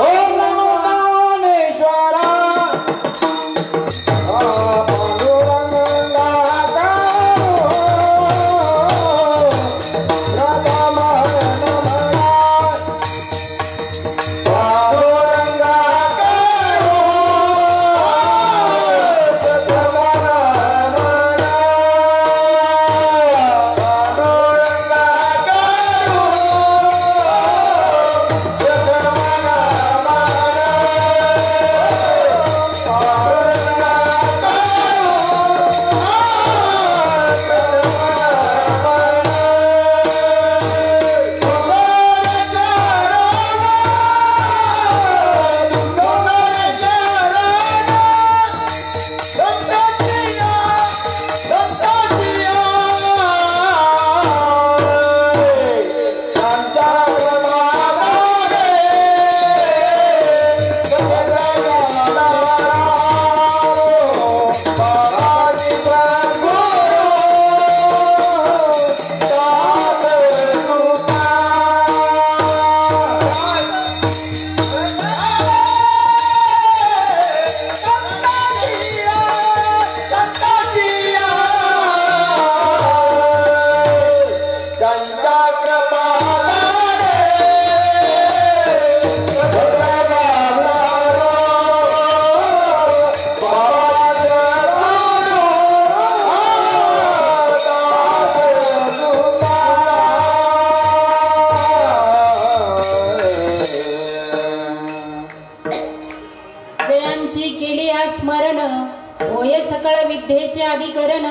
ओम नमो केले स्मरण होय सकळ विद्येचे अधिकरण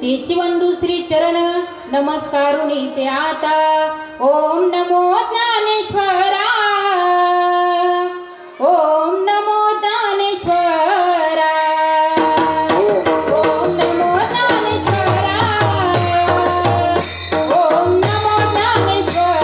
तेची वंदू श्री चरण नमस्कारुणी ते आता ओम नमो ज्ञानेश्वरा ओम नमो ज्ञानेश्वरा ओम नमो ज्ञानेश्वरा ओम नमो ज्ञानेश्वरा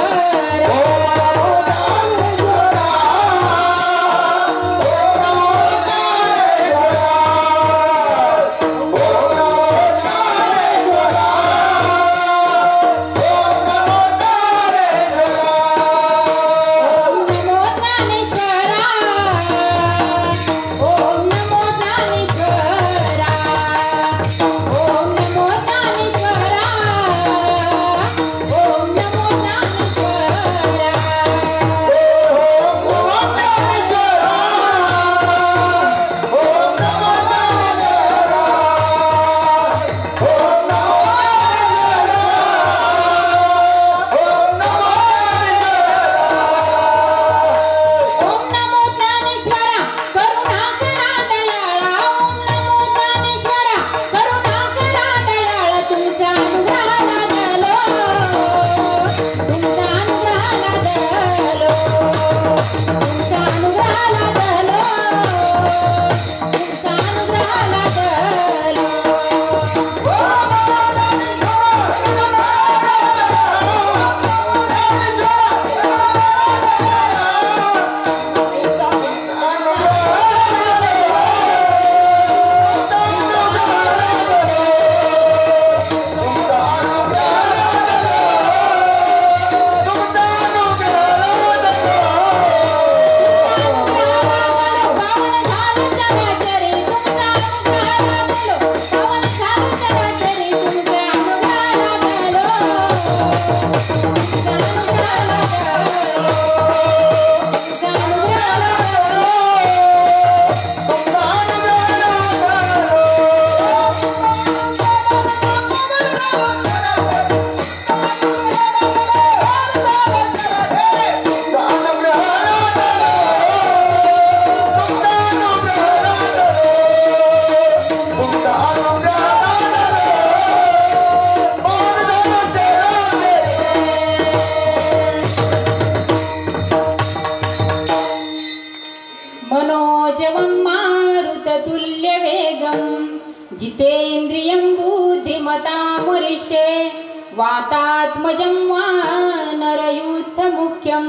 वातात्मजं वानरयूथमुख्यं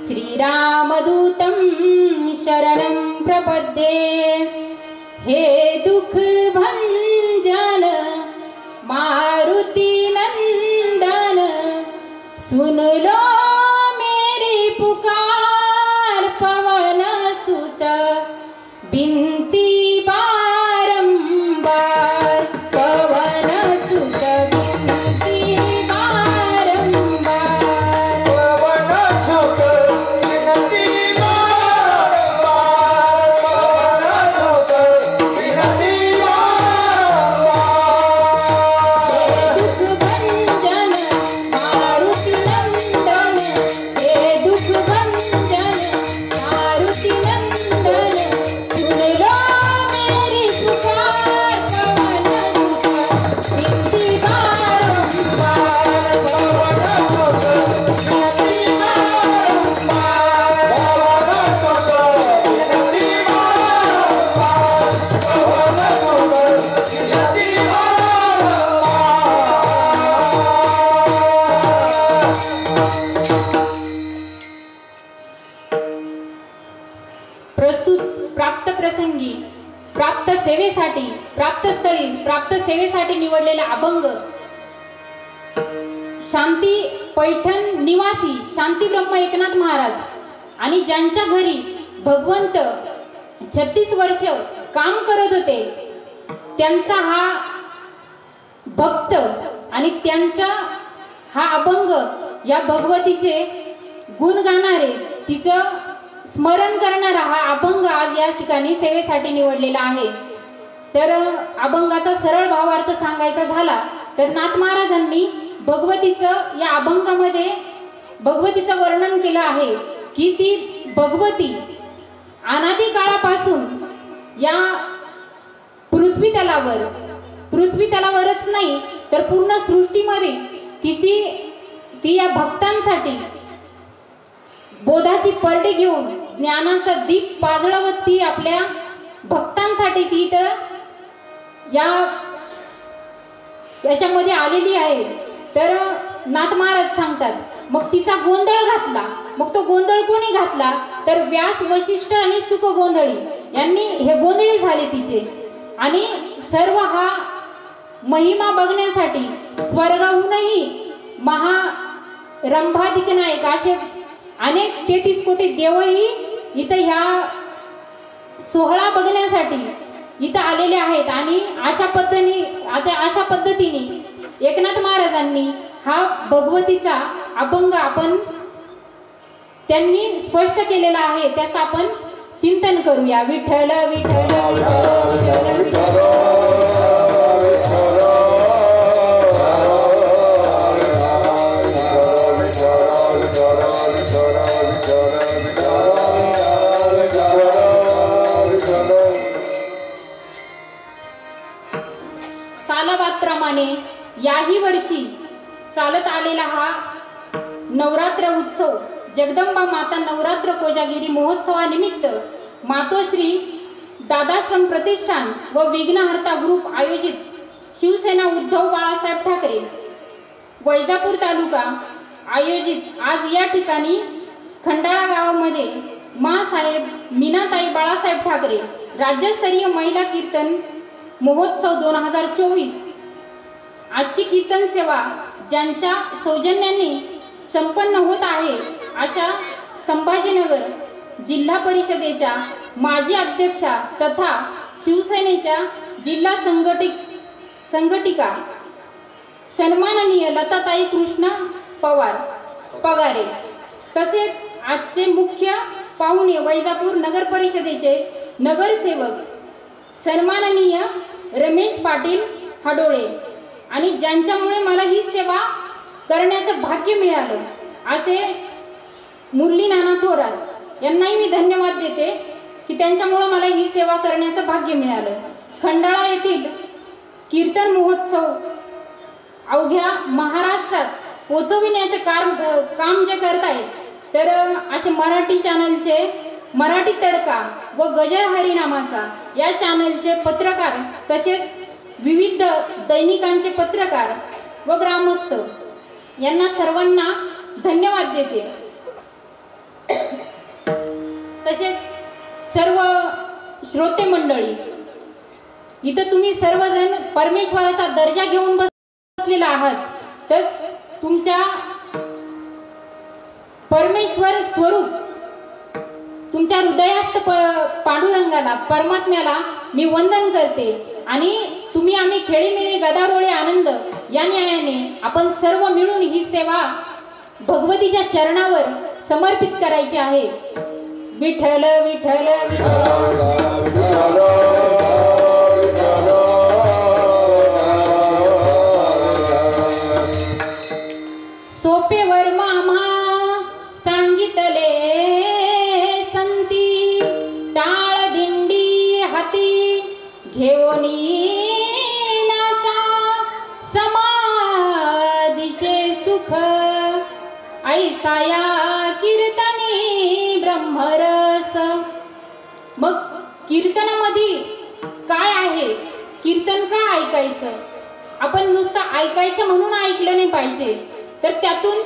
श्रीरामदूतं शरणं प्रपद्ये हे दुःखभञ्जन मारुतिनन्दन सुन लो मेरी पुकार पवन सुत बिनती बारंबार पवन सुत प्राप्त सेवेसाठी निवडलेला अभंग शांती पैठण निवासी शांती ब्रह्म एकनाथ महाराज आणि ज्यांच्या घरी भगवंत 36 वर्ष काम करत होते त्यांचा हा भक्त आणि त्यांचा हा अभंग या भगवतीचे गुण गाणारे तिचं स्मरण करणारा हा अभंग आज या ठिकाणी सेवेसाठी निवडलेला आहे। तर अभंगाचा सरळ भावार्थ सांगायचा झाला तर नाथ महाराजांनी भगवतीचं या अभंगामध्ये भगवतीचं वर्णन केलं आहे की ती भगवती अनादी काळापासून या पृथ्वी तलावरच नाही तर पूर्ण सृष्टीमध्ये ती या भक्तांसाठी बोधाची परडी घेऊन ज्ञानाचा दीप पाजळवत ती आपल्या भक्तांसाठी ती तर याच्यामध्ये आलेली आहे. तर नाथ महाराज सांगतात, मग तिचा गोंधळ घातला. मग तो गोंधळ कोणी घातला तर व्यास, वशिष्ठ आणि सुख गोंधळी यांनी हे गोंधळी झाले तिचे. आणि सर्व हा महिमा बघण्यासाठी स्वर्गाहूनही रंभादिक नायक असे अनेक 33 कोटी देवही इथं ह्या सोहळा बघण्यासाठी इथं आलेले आहेत. आणि अशा पद्धतीने एकनाथ महाराजांनी हा भगवतीचा अभंग त्यांनी स्पष्ट केलेला आहे. त्याचं आपण चिंतन करूया. विठ्ठल विठ्ठल विठ्ठल विठ्ठल सालाबादप्रमाणे याही वर्षी चालत आलेला हा नवरात्र उत्सव जगदंबा माता नवरात्र कोजागिरी महोत्सवानिमित्त मातोश्री दादाश्रम प्रतिष्ठान व विघ्नहर्ता ग्रुप आयोजित शिवसेना उद्धव बाळासाहेब ठाकरे वैजापूर तालुका आयोजित आज या ठिकाणी खंडाळा गावामध्ये मासाहेब मीनाताई बाळासाहेब ठाकरे राज्यस्तरीय महिला कीर्तन महोत्सव 2024 आजची कीर्तन सेवा ज्यांच्या सौजन्याने संपन्न होत आहे अशा संभाजीनगर जिल्हा परिषदेच्या माजी अध्यक्षा तथा शिवसेनेच्या जिल्हा संघटिका सन्माननीय लताताई कृष्ण पगारे तसेच आजचे मुख्य पाहुणे वैजापूर नगर परिषदेचे नगरसेवक सन्माननीय रमेश पाटील हडोळे आणि ज्यांच्यामुळे मला ही सेवा करण्याचं भाग्य मिळालं असे मुरली नाना थोरात यांनाही मी धन्यवाद देते की त्यांच्यामुळे मला ही सेवा करण्याचं भाग्य मिळालं. खंडाळा येथील कीर्तन महोत्सव अवघ्या महाराष्ट्रात पोचविण्याचे काम जे करतायत तर असे मराठी चॅनलचे मराठी तडका व गजर हरिनामाचा या चॅनलचे पत्रकार तसेच विविध दैनिकांचे पत्रकार व ग्रामस्थ यांना सर्वांना धन्यवाद देते. तसेच सर्व श्रोते मंडळी इथं तुम्ही सर्वजण परमेश्वराचा दर्जा घेऊन बसलेला आहात तर तुमच्या परमेश्वर स्वरूप तुमच्या हृदयस्थ पांडुरंगाला परमात्म्याला मी वंदन करते. आणि तुम्ही आम्ही खेळीमेळी गदारोळे आनंद या न्यायाने आपण सर्व मिळून ही सेवा भगवतीच्या चरणावर समर्पित करायची आहे. विठ्ठल विठ्ठल सोपेवर मामा सांगितले संती टाळ दिंडी हाती घेऊनी नाचा समाधीचे सुख ऐसाया कीर्तनी ब्रह्मरस. मग कीर्तनामध्ये काय आहे? कीर्तन का ऐकायचं? आपण नुसतं ऐकायचं म्हणून ऐकलं नाही पाहिजे तर त्यातून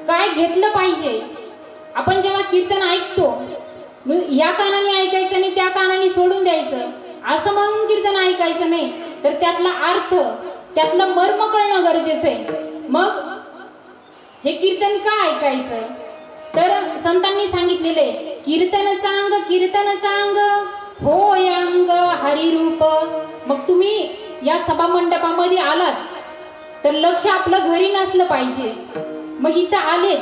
काय घेतलं पाहिजे. आपण जेव्हा कीर्तन ऐकतो या कानाने ऐकायचं आणि त्या कानाने सोडून द्यायचं असं म्हणून कीर्तन ऐकायचं नाही तर त्यातला अर्थ त्यातलं मर्म कळणं गरजेचं आहे. मग हे कीर्तन का ऐकायचं तर संतांनी सांगितलेले कीर्तन चांग होय अंग हरिरूप. मग तुम्ही या सभा मंडपामध्ये आलात तर लक्ष आपलं घरी नसलं पाहिजे. मग इथं आलेत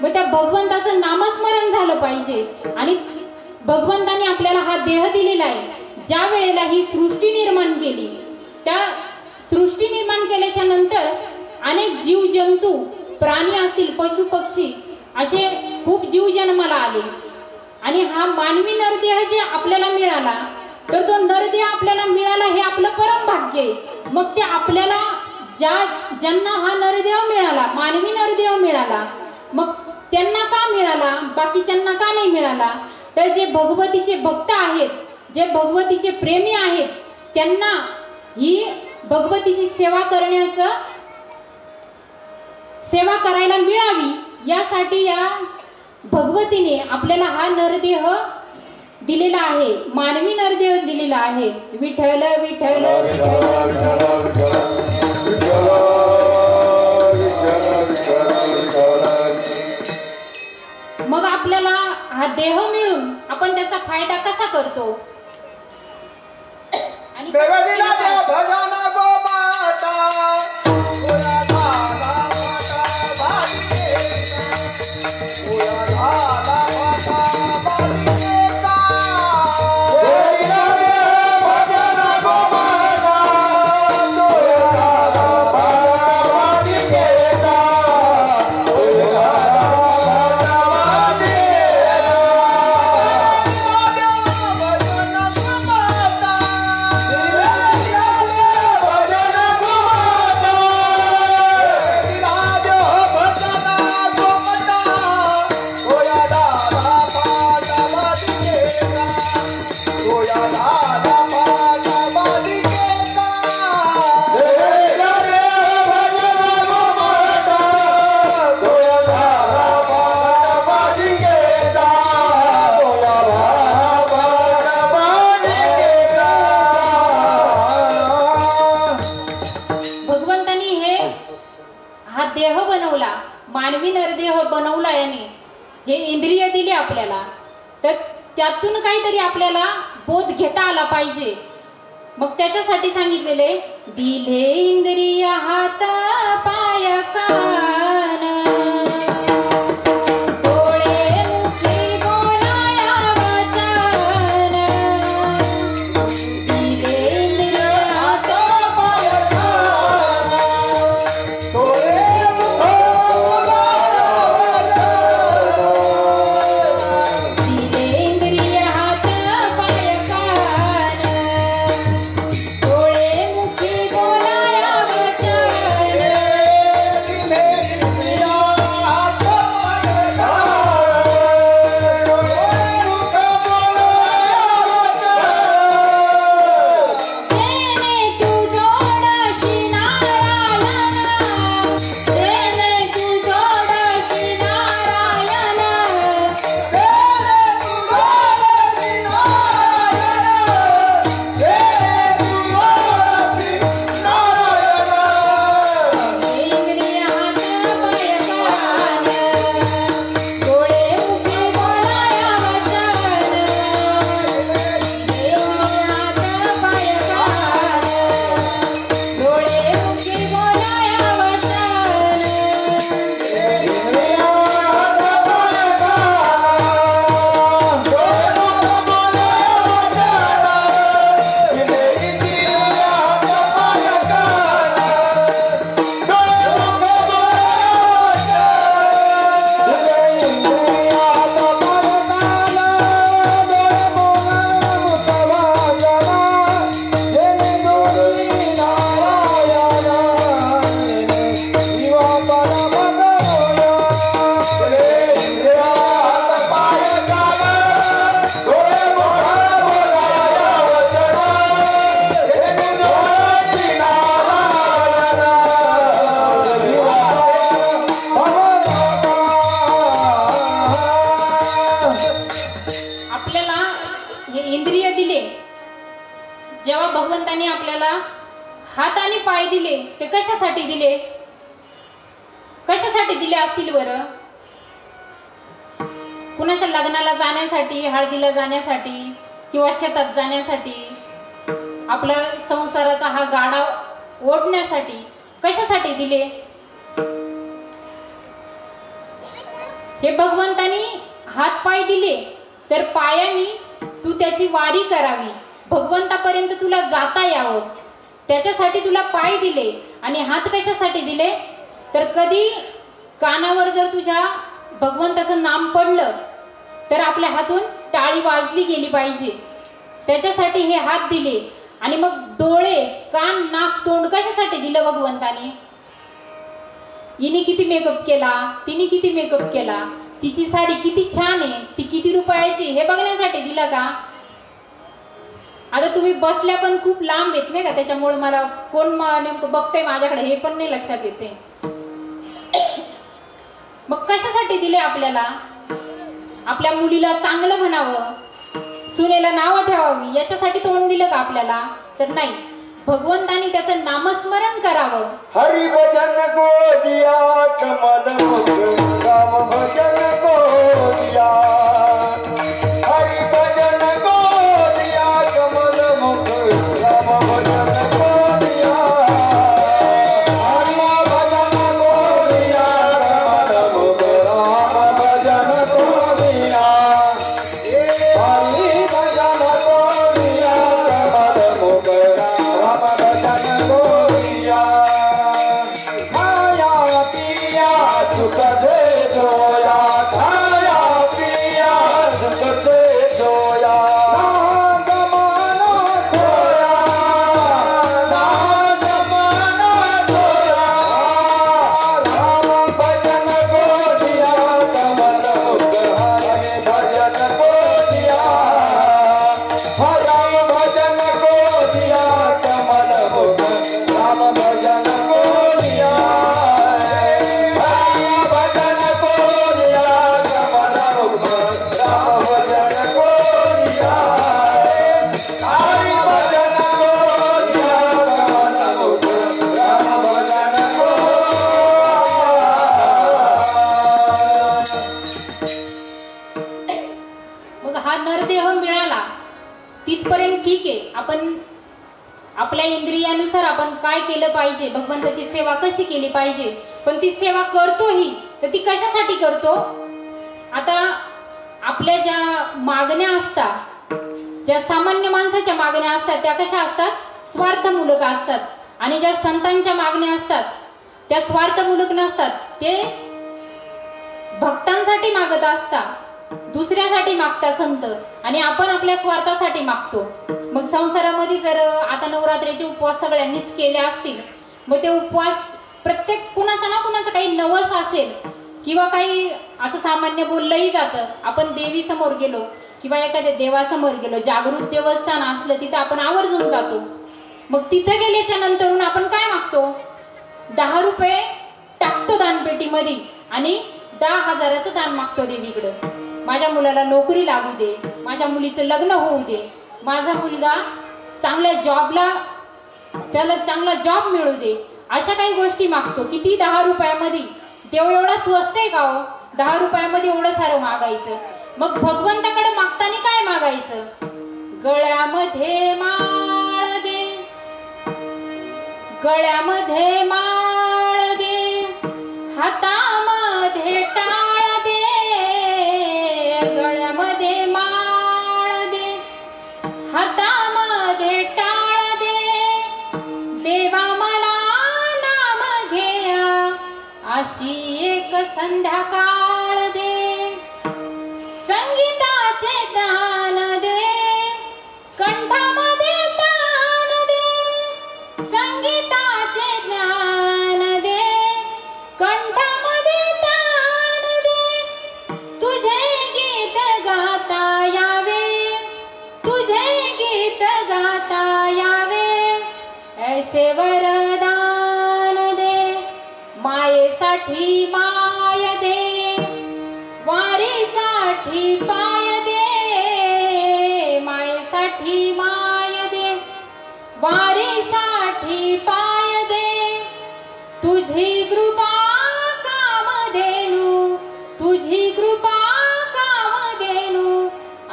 मग त्या भगवंताचं नामस्मरण झालं पाहिजे. आणि भगवंताने आपल्याला हा देह दिलेला आहे. ज्या वेळेला ही सृष्टी निर्माण केली त्या सृष्टी निर्माण केल्याच्या नंतर अनेक जीव जंतू प्राणी असतील पशु पक्षी असे खूप जीव जन्माला आले आणि हा मानवी नरदेह जे आपल्याला मिळाला तर तो नरदेह आपल्याला मिळाला हे आपलं परम भाग्य आहे. मग ते आपल्याला ज्यांना हा नरदेह मिळाला, मानवी नरदेह मिळाला, मग त्यांना का मिळाला, बाकीच्यांना का नाही मिळाला? तर जे भगवतीचे भक्त आहेत, जे भगवतीचे प्रेमी आहेत, त्यांना ही भगवतीची सेवा करायला मिळावी यासाठी या भगवतीने आपल्याला हा नरदेह दिलेला आहे, मानवी नरदेह दिलेला आहे. विठ्ठल विठ्ठल मग आपल्याला हा देह मिळून आपण त्याचा फायदा कसा करतो? आणि देह बनवला, मानवी नरदेह बनवला याने, हे इंद्रिय दिले आपल्याला, तर त्यातून काहीतरी आपल्याला बोध घेता आला पाहिजे. मग त्याच्यासाठी सांगितलेले दिले इंद्रिय हात पाय कान भगवंतांनी आपल्याला हात आणि पाय दिले ते कशासाठी दिले? कशासाठी दिले असतील बरं? कुणाच्या लग्नाला जाण्यासाठी, हळदीला जाण्यासाठी किंवा शेतात जाण्यासाठी, आपला संसाराचा हा गाडा ओढण्यासाठी कशासाठी दिले? हे भगवंतांनी हात पाय दिले तर पायानी तू त्याची वारी करावी, भगवंतापर्यंत तुला जाता यावं, त्याच्यासाठी तुला पाय दिले. आणि हात कशासाठी दिले? तर कधी कानावर जर तुझ्या भगवंताचं नाम पडलं तर आपल्या हातून टाळी वाजली गेली पाहिजे, त्याच्यासाठी हे हात दिले. आणि मग डोळे, कान, नाक, तोंड कशासाठी दिलं भगवंताने? हिने किती मेकअप केला, तिने किती मेकअप केला, तिची साडी किती छान आहे, ती किती रुपयाची, हे बघण्यासाठी दिलं का? आता तुम्ही बसल्या पण खूप लांब येत नाही का, त्याच्यामुळे मला कोण नेमकं बघतंय माझ्याकडे हे पण नाही लक्षात येते. मग कशासाठी दिले आपल्याला? आपल्या मुलीला चांगलं म्हणावं, सुनेला नावं ठेवावी, याच्यासाठी तोंड दिलं का आपल्याला? तर नाही. भगवंतानी त्याचं नामस्मरण करावं. हरि भजन गोदिया कमल मुख राम भजन गोदिया, हरि भजन गोदिया कमल मुख राम भजन गोदिया, हरि भजन गोदिया कमल मुख राम भजन गोदिया, हरि भजन गोदिया कमल मुख राम भजन गोदिया, खाया पिया सुख दे जोया, खाया पिया सुख दे जोया, नाग मानो खोया, नाग मानो खोया, राम भजन गोदिया कमल मुख हरि भजन गोदिया, हरि भजन गोदिया कमल मुख राम भजन गोदिया, हरि भजन गोदिया कमल मुख राम भजन गोदिया, हरि भजन गोदिया कमल मुख राम भजन गोदिया. मग हा नरदेह मिळाला तिथपर्यंत ठीक आहे. आपण आपल्या इंद्रियानुसार आपण काय केलं पाहिजे, भगवंताची सेवा कशी केली पाहिजे, पण ती सेवा करतोही तर ती कशासाठी करतो? आता आपल्या ज्या मागण्या असतात, ज्या सामान्य माणसाच्या मागण्या असतात त्या कशा असतात? स्वार्थमूलक असतात. आणि ज्या संतांच्या मागण्या असतात त्या स्वार्थमूलक नसतात, ते भक्तांसाठी मागत असतात, दुसऱ्यासाठी मागता संत, आणि आपण आपल्या स्वार्थासाठी मागतो. मग संसारामध्ये जर आता नवरात्रीचे उपवास सगळ्यांनीच केले असतील, मग ते उपवास प्रत्येक कुणाचा ना कुणाचं काही नवस असेल किंवा काही असं सामान्य बोललंही जातं. आपण देवी समोर गेलो किंवा एखाद्या देवासमोर गेलो, जागृत देवस्थान असलं तिथं आपण आवर्जून जातो. मग तिथं गेल्याच्या नंतरून आपण काय मागतो? 10 रुपये टाकतो दानपेटीमध्ये आणि 10,000चं दान मागतो देवीकडं. माझ्या मुलाला नोकरी लागू दे, माझ्या मुलीचं लग्न होऊ दे, माझा मुलगा चांगल्या जॉबला, त्याला चांगला जॉब मिळू दे, अशा काही गोष्टी मागतो. किती? 10 रुपयामध्ये. देव एवढा स्वस्त आहे का हो? 10 रुपयामध्ये एवढं सारं मागायचं. मग भगवंताकडे मागताना काय मागायचं? गळ्यामध्ये माळ दे, गळ्यामध्ये माळ दे, हातामध्ये टाळ दे, गळ्यामध्ये माळ दे, हातामध्ये टाळ दे, देवा मला नाम घेया अशी एक संध्याकाळ दे, संगीताचे दान दे, कंठामध्ये तान दे, संगीताचे ज्ञान दे, कंठामध्ये तान दे, तुझे गीत गाता यावे, तुझे गीत गाता यावे, ऐसे वरदान दे, मायेसाठी माय दे, वारीसाठी पाय दे, मायेसाठी माय दे, वारीसाठी पाय दे, तुझी कृपा कामधेनु, तुझी कृपा कामधेनु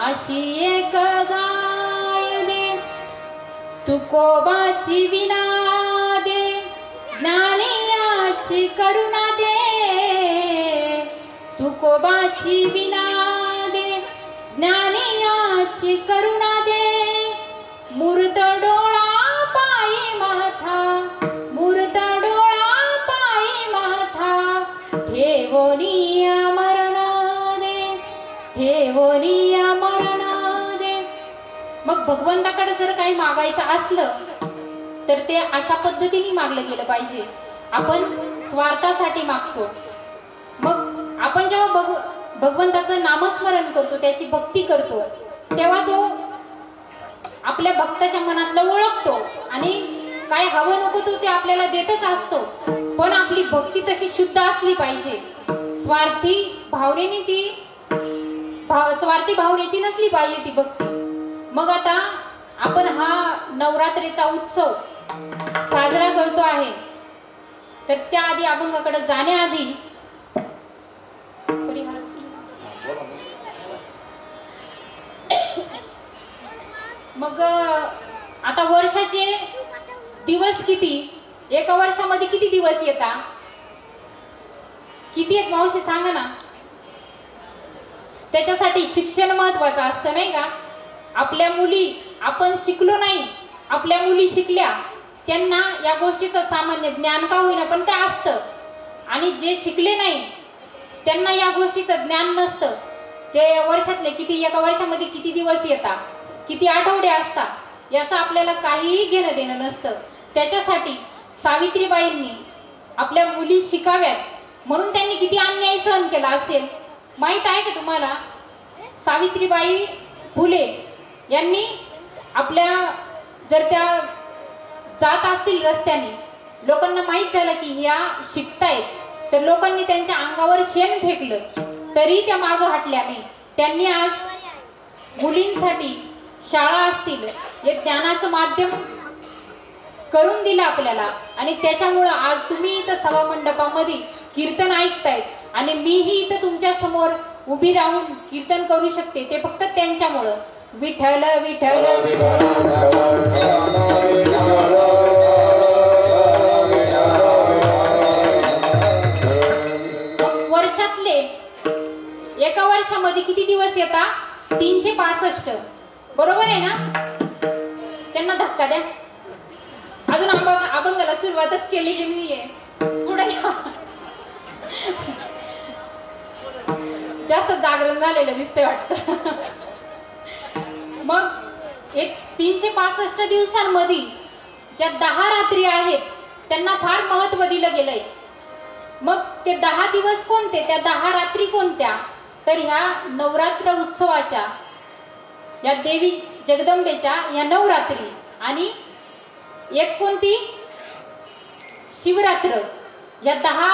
अशी एक गाय दे, तुकोबाची विना दे, ज्ञानियाची करुणा दे, तुकोबाची विना दे, ज्ञानियाची करुणा दे, मूर्त डोळा पायी माथा, मूर्त डोळा पायी माथा, ठेवोनिया मरण दे, ठेवोनिया मरण दे, मग भगवंताकडे जर काही मागायचं असलं तर ते अशा पद्धतीने मागलं गेलं पाहिजे. आपण स्वार्थासाठी मागतो. मग आपण जेव्हा भगवंताचं नामस्मरण करतो, त्याची भक्ती करतो, तेव्हा तो आपल्या भक्ताच्या मनातलं ओळखतो आणि काय हवं नको तो ते आपल्याला देतच असतो. पण आपली भक्ती तशी शुद्ध असली पाहिजे. स्वार्थी भावनेची नसली पाहिजे ती भक्ती. मग आता आपण हा नवरात्रीचा उत्सव साजरा करतो आहे, तर त्याआधी अभंगाकडे जाण्याआधी मग आता वर्षाचे दिवस किती, एका वर्षामध्ये किती दिवस येतात, किती आहेत मावशी सांगा ना. त्याच्यासाठी शिक्षण महत्वाचं असतं नाही का. आपल्या मुली, आपण शिकलो नाही, आपल्या मुली शिकल्या, त्यांना या गोष्टीचं सामान्य ज्ञान का होईना पण ते असतं. आणि जे शिकले नाही त्यांना या गोष्टीचं ज्ञान नसतं. ते वर्षातले किती, एका वर्षामध्ये किती दिवस येतात, किती आठवडे असतात, याचं आपल्याला काहीही घेणं देणं नसतं. त्याच्यासाठी सावित्रीबाईंनी आपल्या मुली शिकाव्यात म्हणून त्यांनी किती अन्याय सहन केला असेल माहीत आहे का तुम्हाला. सावित्रीबाई फुले यांनी आपल्या, जर त्या जात असतील रस्त्याने, लोकांना माहीत झालं की ह्या शिकतायत, तर लोकांनी त्यांच्या अंगावर शेण फेकलं तरी त्या मागं हटल्या नाही. त्यांनी आज मुलींसाठी शाळा असतील, हे ज्ञानाचं माध्यम करून दिलं आपल्याला. आणि त्याच्यामुळं आज तुम्ही इथं सभामंडपामध्ये कीर्तन ऐकतायत आणि मीही इथं तुमच्या समोर उभी राहून कीर्तन करू शकते, ते फक्त त्यांच्यामुळं. विठ्ठल विठ्ठल वर्षातले एका वर्षामध्ये किती दिवस येतात, 365. बरोबर आहे ना. त्यांना धक्का द्या, अजून अभंगाला सुरुवातच केलेली नाहीये, पुढे जास्त जागरण झालेलं दिसतंय वाटतं. मग एक 365 दिवसांमध्ये ज्या 10 रात्री आहेत त्यांना फार महत्व दिलं गेलंय. मग ते 10 दिवस कोणते, त्या 10 रात्री कोणत्या, तर ह्या नवरात्र उत्सवाच्या, या देवी जगदंबेच्या ह्या नवरात्री, आणि एक कोणती, शिवरात्र. या 10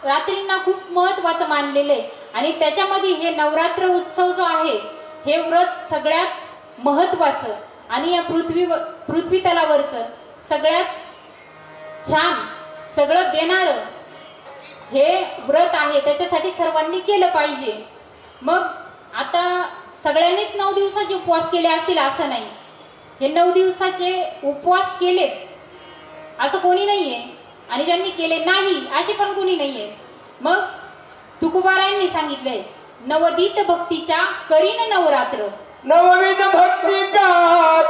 रात्रींना खूप महत्वाचं मानलेलं आहे. आणि त्याच्यामध्ये हे नवरात्र उत्सव जो आहे, हे व्रत सगळ्यात महत्वाचं आणि या पृथ्वी तलावरचं सगळ्यात छान, सगळं देणारं हे व्रत आहे. त्याच्यासाठी सर्वांनी केलं पाहिजे. मग आता सगळ्यांनीच 9 दिवसाचे उपवास केले असतील असं नाही. हे 9 दिवसाचे उपवास केलेत असं कोणी नाहीये, आणि ज्यांनी केले नाही असे पण कोणी नाहीये. मग तुकोबारायांनी सांगितलंय, नवदीत भक्तीच्या करीन नवरात्र. नवविध भक्तीच्या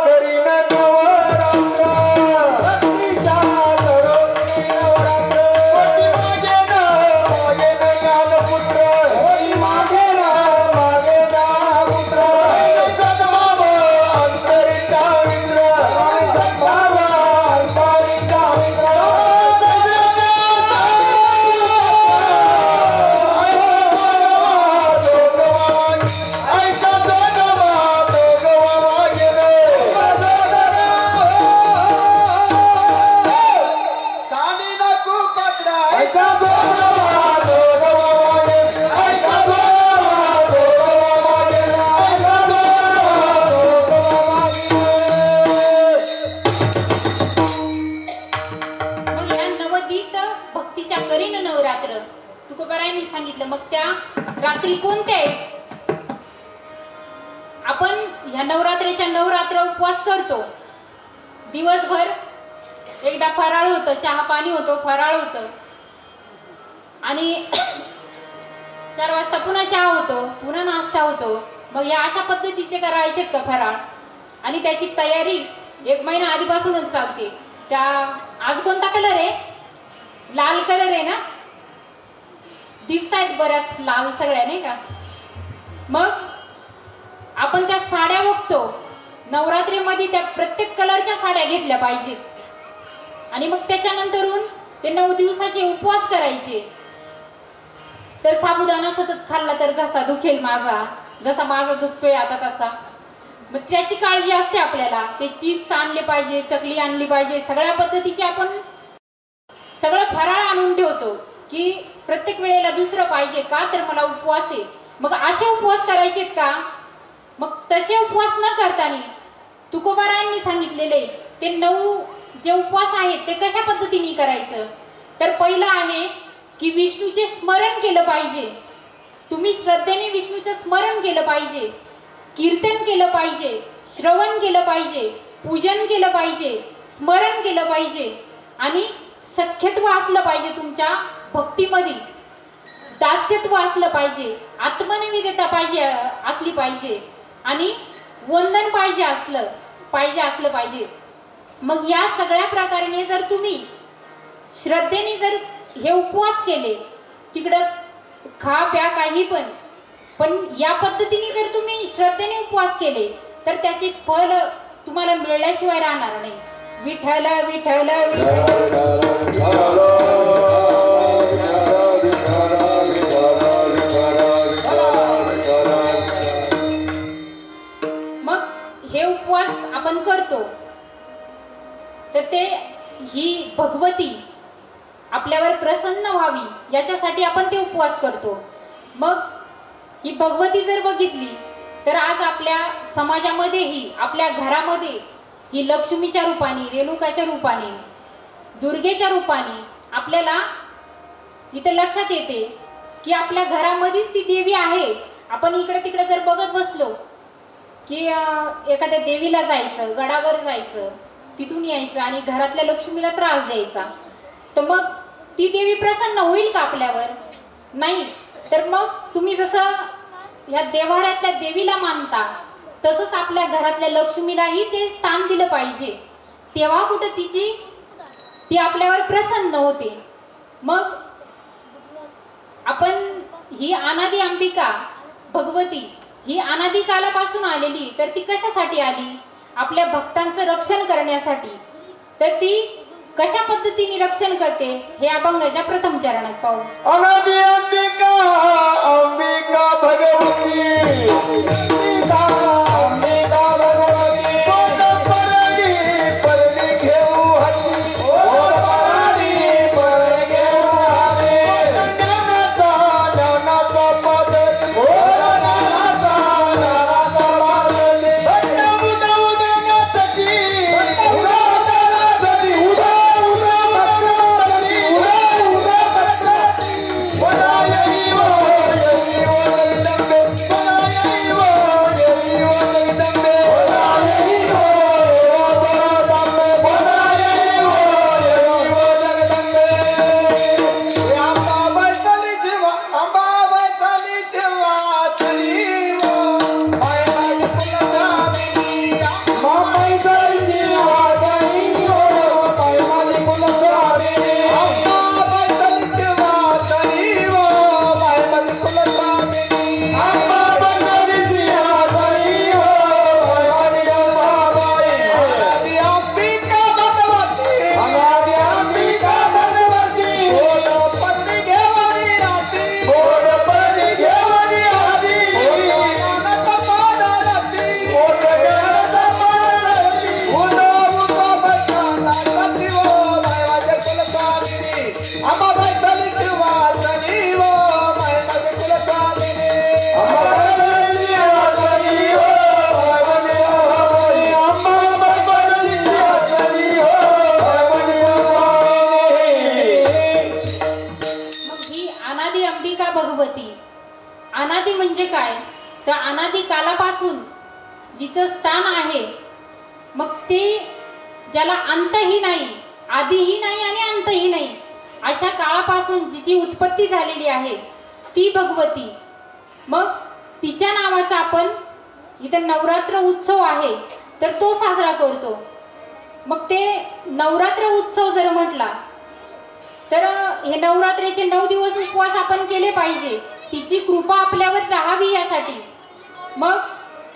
करीन नवरात्र, भक्तीच्या करोनी नवरात्र. मागे न ज्ञानपुत्र, मागे ना पुत्र, सद्भाव अंतरिचा मित्र, सद्भाव अंतरिचा मित्र. सांगितलं. मग त्या रात्री कोणत्या आहेत, आपण ह्या नवरात्रीच्या नवरात्र उपवास करतो. दिवसभर एकदा फराळ होतं, चहा पाणी होतो, फराळ होतं, आणि 4 वाजता पुन्हा चहा होतो, पुन्हा नाश्ता होतो. मग या अशा पद्धतीचे करायचे का फराळ, आणि त्याची तयारी 1 महिना आधीपासूनच चालते. त्या आज कोणता कलर आहे, लाल कलर आहे ना, दिसतायत बऱ्याच लाल सगळ्या नाही का. मग आपण त्या साड्या बघतो, नवरात्रीमध्ये त्या प्रत्येक कलरच्या साड्या घेतल्या पाहिजेत आणि मग त्याच्यानंतरून ते 9 दिवसाचे उपवास करायचे. तर साबुदाणा सतत खाल्ला तर कसा दुखेल माझा, जसा माझा दुखतोय आता तसा. मग त्याची काळजी असते आपल्याला. ते चिप्स आणले पाहिजे, चकली आणली पाहिजे, सगळ्या पद्धतीचे आपण सगळं फराळ आणून ठेवतो की प्रत्येक वेळेला दुसरं पाहिजे का, तर मला उपवास आहे. मग असे उपवास करायचेत का? मग तसे उपवास न करताना तुकोबारायांनी सांगितलेले ते 9 जे उपवास आहेत ते कशा पद्धतीने करायचं. तर पहिलं आहे की विष्णूचे स्मरण केलं पाहिजे. तुम्ही श्रद्धेने विष्णूचं स्मरण केलं पाहिजे, कीर्तन केलं पाहिजे, श्रवण केलं पाहिजे, पूजन केलं पाहिजे, स्मरण केलं पाहिजे आणि सख्यत्व असलं पाहिजे. तुमच्या भक्तीमध्ये दास्यत्व असलं पाहिजे, आत्मनिवेदता पाहिजे असली पाहिजे आणि वंदन असलं पाहिजे. मग या सगळ्या प्रकाराने जर तुम्ही श्रद्धेने जर हे उपवास केले, तिकडं खा प्या काही पण या पद्धतीने जर तुम्ही श्रद्धेने उपवास केले तर त्याचे फळ तुम्हाला मिळल्याशिवाय राहणार नाही. विठ्ठल विठ्ठल मग हे उपवास आपण करतो तर ते ही भगवती आपल्यावर प्रसन्न व्हावी याच्यासाठी आपण ते उपवास करतो. मग ही भगवती जर बघितली तर आज आपल्या समाजामध्येही आपल्या घरामध्ये ही लक्ष्मीच्या रूपाने, रेणुकाच्या रूपाने, दुर्गेच्या रूपाने आपल्याला इथं लक्षात येते की आपल्या घरामध्येच ती देवी आहे. आपण इकडे तिकडे जर बघत बसलो की एखाद्या देवीला जायचं, गडावर जायचं, तिथून यायचं आणि घरातल्या लक्ष्मीला त्रास द्यायचा, तर मग ती देवी प्रसन्न होईल का आपल्यावर? नाही. तर मग तुम्ही जसं ह्या देव्हाऱ्यातल्या देवीला मानता तसंच आपल्या घरातल्या लक्ष्मीलाही ते स्थान दिलं पाहिजे. तेव्हा कुठं ती आपल्यावर प्रसन्न होते. मग आपण ही अनादी अंबिका भगवती ही अनादी कालापासून आलेली, तर ती कशासाठी आली? आपल्या भक्तांचं रक्षण करण्यासाठी. तर ती कशा पद्धतीने रक्षण करते हे अभंगाच्या प्रथम चरणात पाहू. अनादी अंबिका अंबिका भगवती अंबिका भगवती परगी परगी घेऊ हरी परगी घेऊ हरी ज्ञानाचा ज्ञानाचा पदरी ज्ञानाचा पदरी उदाऊ देण्यासाठी अनादी म्हणजे काय? तर अनादी कालापासून जिचं स्थान आहे, मग ते ज्याला अंतही नाही, आदिही नाही आणि अंतही नाही, अशा काळापासून जिची उत्पत्ती झालेली आहे ती भगवती. मग तिच्या नावाचा आपण इथं नवरात्र उत्सव आहे तर तो साजरा करतो. मग ते नवरात्र उत्सव जर म्हटला तर हे नवरात्रीचे 9 दिवस उपवास आपण केले पाहिजे, तिची कृपा आपल्यावर राहावी यासाठी. मग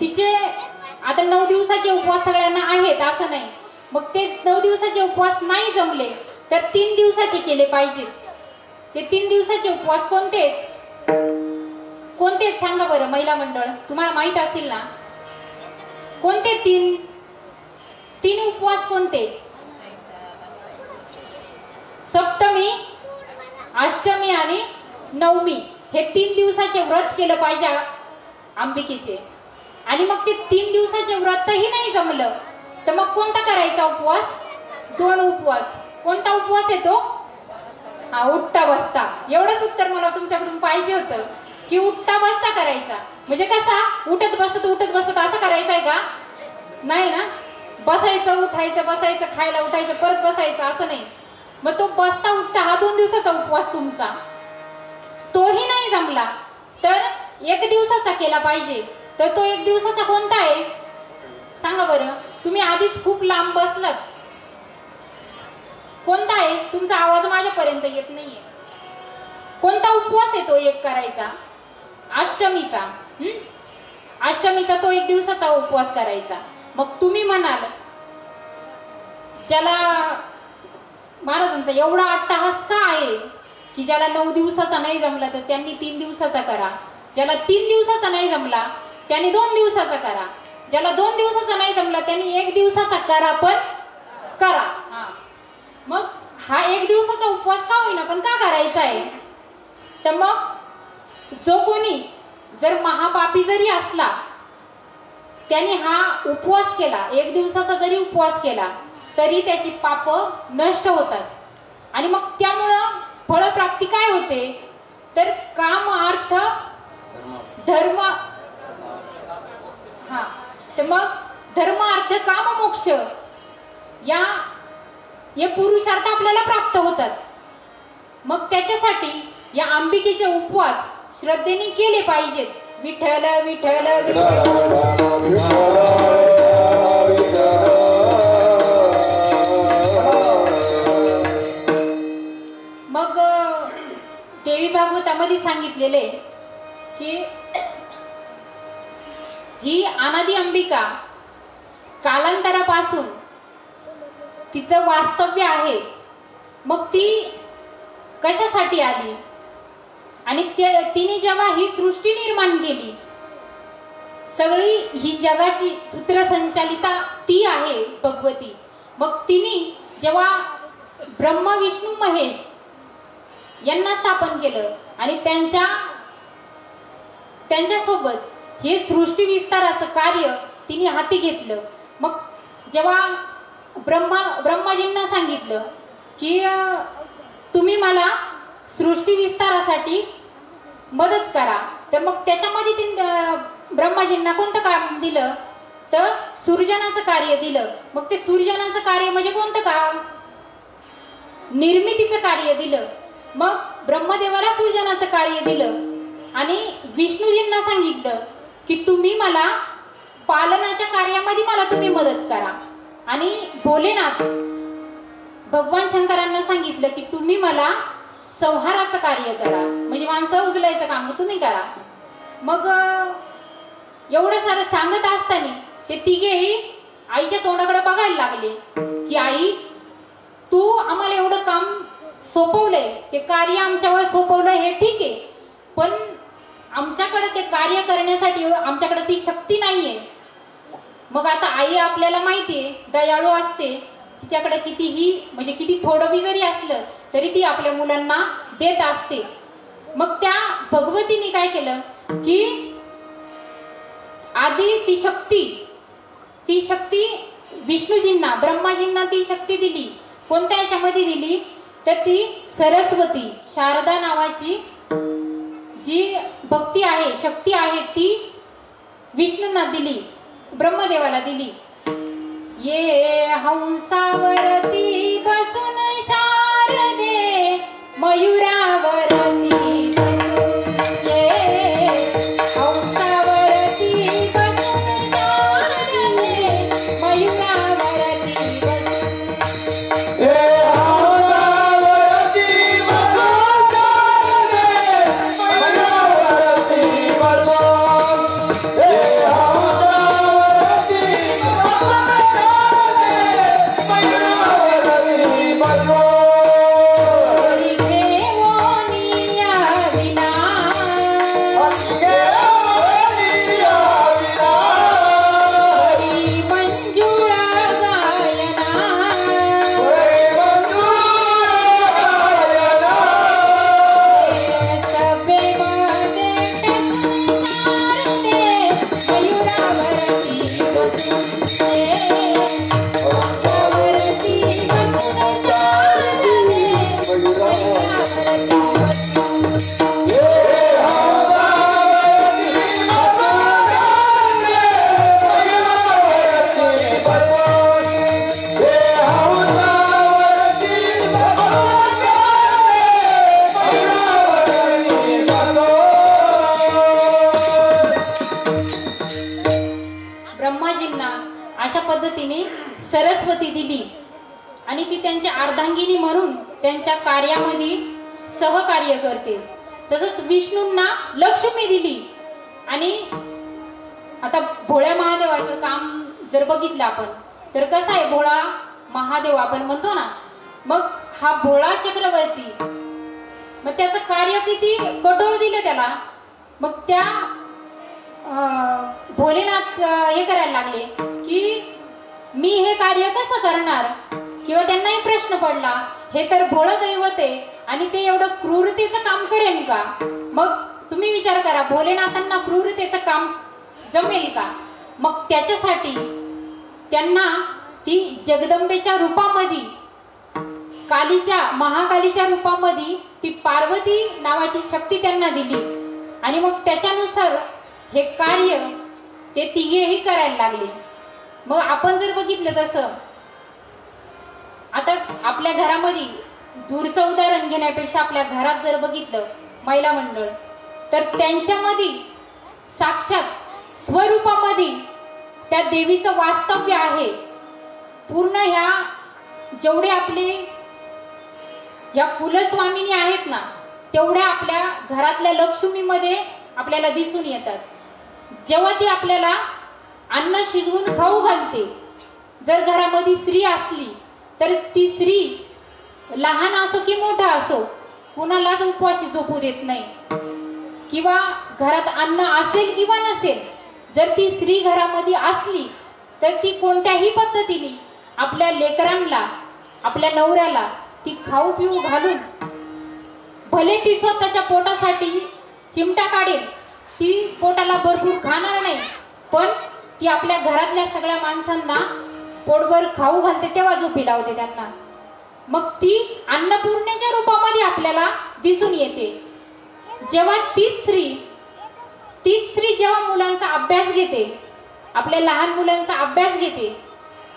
तिचे आता 9 दिवसाचे उपवास सगळ्यांना आहेत असं नाही, मग ते 9 दिवसाचे उपवास नाही जमले तर 3 दिवसाचे केले पाहिजेत. ते 3 दिवसाचे उपवास कोणते कोणते सांगा बरं महिला मंडळ, तुम्हाला माहित असतील ना कोणते? 3 उपवास कोणते? सप्तमी, अष्टमी आणि नवमी हे 3 दिवसाचे व्रत केलं पाहिजे अंबिकेचे. आणि मग ते 3 दिवसाचे व्रतही नाही जमलं तर मग कोणता करायचा उपवास? 2 उपवास. कोणता उपवास येतो? हा, उठता बसता. एवढंच उत्तर मला तुमच्याकडून पाहिजे होतं की उठता बसता करायचा. म्हणजे कसा? उठत बसत असं करायचं आहे का? नाही ना. बसायचं उठायचं, बसायचं खायला, उठायचं परत बसायचं असं नाही. मग तो बसता उठता हा 2 दिवसाचा उपवास तुमचा, तोही नाही जमला तर 1 दिवसाचा केला पाहिजे. तर तो 1 दिवसाचा कोणता आहे सांगा बरं. तुम्ही आधीच खूप लांब बसलात. कोणता आहे? तुमचा आवाज माझ्यापर्यंत येत नाहीये. कोणता उपवास आहे तो एक करायचा? अष्टमीचा. अष्टमीचा तो 1 दिवसाचा उपवास करायचा. मग तुम्ही म्हणाल ज्याला महाराजांचा एवढा अट्टहास का आहे की ज्याला 9 दिवसाचा नाही जमला तर त्यांनी 3 दिवसाचा करा, ज्याला 3 दिवसाचा नाही जमला त्यांनी 2 दिवसाचा करा, ज्याला 2 दिवसाचा नाही जमला त्यांनी 1 दिवसाचा करा, पण करा. मग हा 1 दिवसाचा उपवास का होईना पण का करायचा आहे? तर मग जो कोणी जर महापापी जरी असला त्याने हा उपवास केला, 1 दिवसाचा जरी उपवास केला तरी त्याची पाप नष्ट होतात. आणि मग त्यामुळं फळप्राप्ती काय होते? तर काम अर्थ धर्म, हा, तर मग धर्म अर्थ काम मोक्ष या पुरुषार्थ आपल्याला प्राप्त होतात. मग त्याच्यासाठी या अंबिकेचे उपवास श्रद्धेने केले पाहिजेत. विठ्ठल विठ्ठल मग देवी भागवतामध्ये सांगितलेले की ही अनादी अंबिका कालांतरापासून तिचं वास्तव्य आहे. मग ती कशासाठी आली? आणि तिने जेव्हा ही सृष्टी निर्माण केली, सगळी ही जगाची सूत्रसंचालिता ती आहे भगवती. मग तिने जेव्हा ब्रह्मा विष्णू महेश यांना स्थापन केलं आणि त्यांच्यासोबत हे सृष्टी विस्ताराचं कार्य तिने हाती घेतलं. मग जेव्हा ब्रह्माजींना सांगितलं की तुम्ही मला सृष्टी विस्तारासाठी मदत करा, तर मग त्याच्यामध्ये ब्रह्माजींना कोणतं काम दिलं? तर सृजनाचं कार्य दिलं. मग ते सृजनाचं कार्य म्हणजे कोणतं काम? निर्मितीचं कार्य दिलं. मग ब्रह्मदेवाला सृजनाचं कार्य दिलं आणि विष्णूजींना सांगितलं की तुम्ही मला पालनाच्या कार्यामध्ये मला तुम्ही मदत करा. आणि भोलेनाथ भगवान शंकरांना सांगितलं की तुम्ही मला संहाराचं कार्य करा, म्हणजे माणसं उचलायचं काम तुम्ही करा. मग एवढं सारं सांगत असताना ते तिघेही आईच्या तोंडाकडे बघायला लागले की आई, तू आम्हाला एवढं काम सोपवलंय, ते कार्य आमच्यावर सोपवलं हे ठीक आहे, पण आमच्याकडे ते कार्य करण्यासाठी आमच्याकडे ती शक्ती नाहीये. मग आता आई आपल्याला माहितीये दयाळू असते, तिच्याकडे कितीही म्हणजे किती थोडं बी जरी असलं तरी ती आपल्या मुलांना देत असते. मग त्या भगवतीने काय केलं की आधी ती शक्ती विष्णूजींना ब्रह्माजींना ती शक्ती दिली. कोणत्या याच्यामध्ये दिली? तर ती सरस्वती शारदा नावाची जी भक्ती आहे शक्ती आहे ती विष्णूंना दिली, ब्रह्मदेवाला दिली. ये हंसावरती बसून शारदे मयुरावरती ये हंसावरती बसून शारदे मयुरावरती बसून भगवतींना अशा पद्धतीने सरस्वती दिली आणि ती त्यांच्या अर्धांगिनी म्हणून त्यांच्या कार्यामध्ये सहकार्य करते. तसंच विष्णूंना लक्ष्मी दिली. आणि आता भोळ्या महादेवाचं काम जर बघितलं आपण तर कसं आहे, भोळा महादेव आपण म्हणतो ना, मग हा भोळा चक्रवर्ती, मग त्याचं कार्य किती कठोर दिलं त्याला. मग त्या भोलेनाथ हे करायला लागले की मी हे कार्य कसं करणार, किंवा त्यांनाही प्रश्न पडला, हे तर भोळं दैवत आहे आणि ते एवढं क्रूरतेचं काम करेन का. मग तुम्ही विचार करा, भोलेनाथांना क्रूरतेचं काम जमेल का. मग त्याच्यासाठी त्यांना ती जगदंबेच्या रूपामध्ये, महाकालीच्या रूपामध्ये ती पार्वती नावाची शक्ती त्यांना दिली. आणि मग त्याच्यानुसार हे कार्य ते तिघेही करायला लागले. मग आपण जर बघितलं तसं आता आपल्या घरामध्ये दूरचं उदाहरण घेण्यापेक्षा आपल्या घरात जर बघितलं महिला मंडळ, तर त्यांच्यामध्ये साक्षात स्वरूपामध्ये त्या देवीचं वास्तव्य आहे. पूर्ण ह्या जेवढे आपले या कुलस्वामिनी आहेत ना, तेवढ्या आपल्या घरातल्या लक्ष्मीमध्ये आपल्याला दिसून येतात. जेव्हा ती आपल्याला अन्न शिजवून खाऊ घालते, जर घरामध्ये स्त्री असली तर ती स्त्री लहान असो की मोठा असो कुणालाच उपवाशी झोपू देत नाही. किंवा घरात अन्न असेल किंवा नसेल, जर ती स्त्री घरामध्ये असली तर ती कोणत्याही पद्धतीने आपल्या लेकरांना, आपल्या नवऱ्याला ती खाऊ पिऊ घालून, भले ती स्वतःच्या पोटासाठी चिमटा काढेल, ती पोटाला भरपूर खाणार नाही, पण ती आपल्या घरातल्या सगळ्या माणसांना पोटभर खाऊ घालते, तेव्हा झोपी लावते त्यांना. मग ती अन्नपूर्णेच्या रूपामध्ये आपल्याला दिसून येते. जेव्हा तीच स्त्री जेव्हा मुलांचा अभ्यास घेते, आपल्या लहान मुलांचा अभ्यास घेते,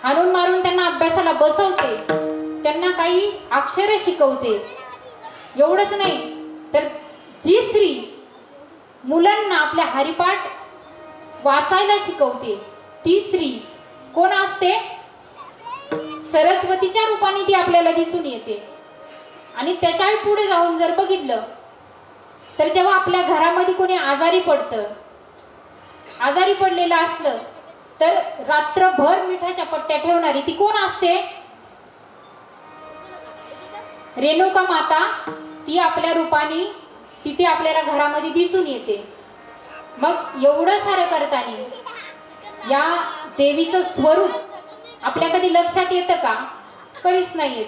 हाणून मारून त्यांना अभ्यासाला बसवते, त्यांना काही अक्षरे शिकवते. एवढंच नाही तर जी स्त्री मुलांना आपल्या हरिपाठ वाचायला शिकवते, ती स्त्री कोण असते, सरस्वतीच्या रूपाने ती आपल्याला दिसून येते. आणि त्याच्याही पुढे जाऊन जर बघितलं तर जेव्हा आपल्या घरामध्ये कोणी आजारी पडलेलं असलं तर रात्रभर मिठाच्या पट्ट्या ठेवणारी ती कोण असते, रेणुका माता. ती आपल्या रूपाने तिथे आपल्याला घरामध्ये दिसून येते. मग एवढं सारं करताना या देवीचं स्वरूप आपल्या कधी लक्षात येतं का, कधीच नाही येत.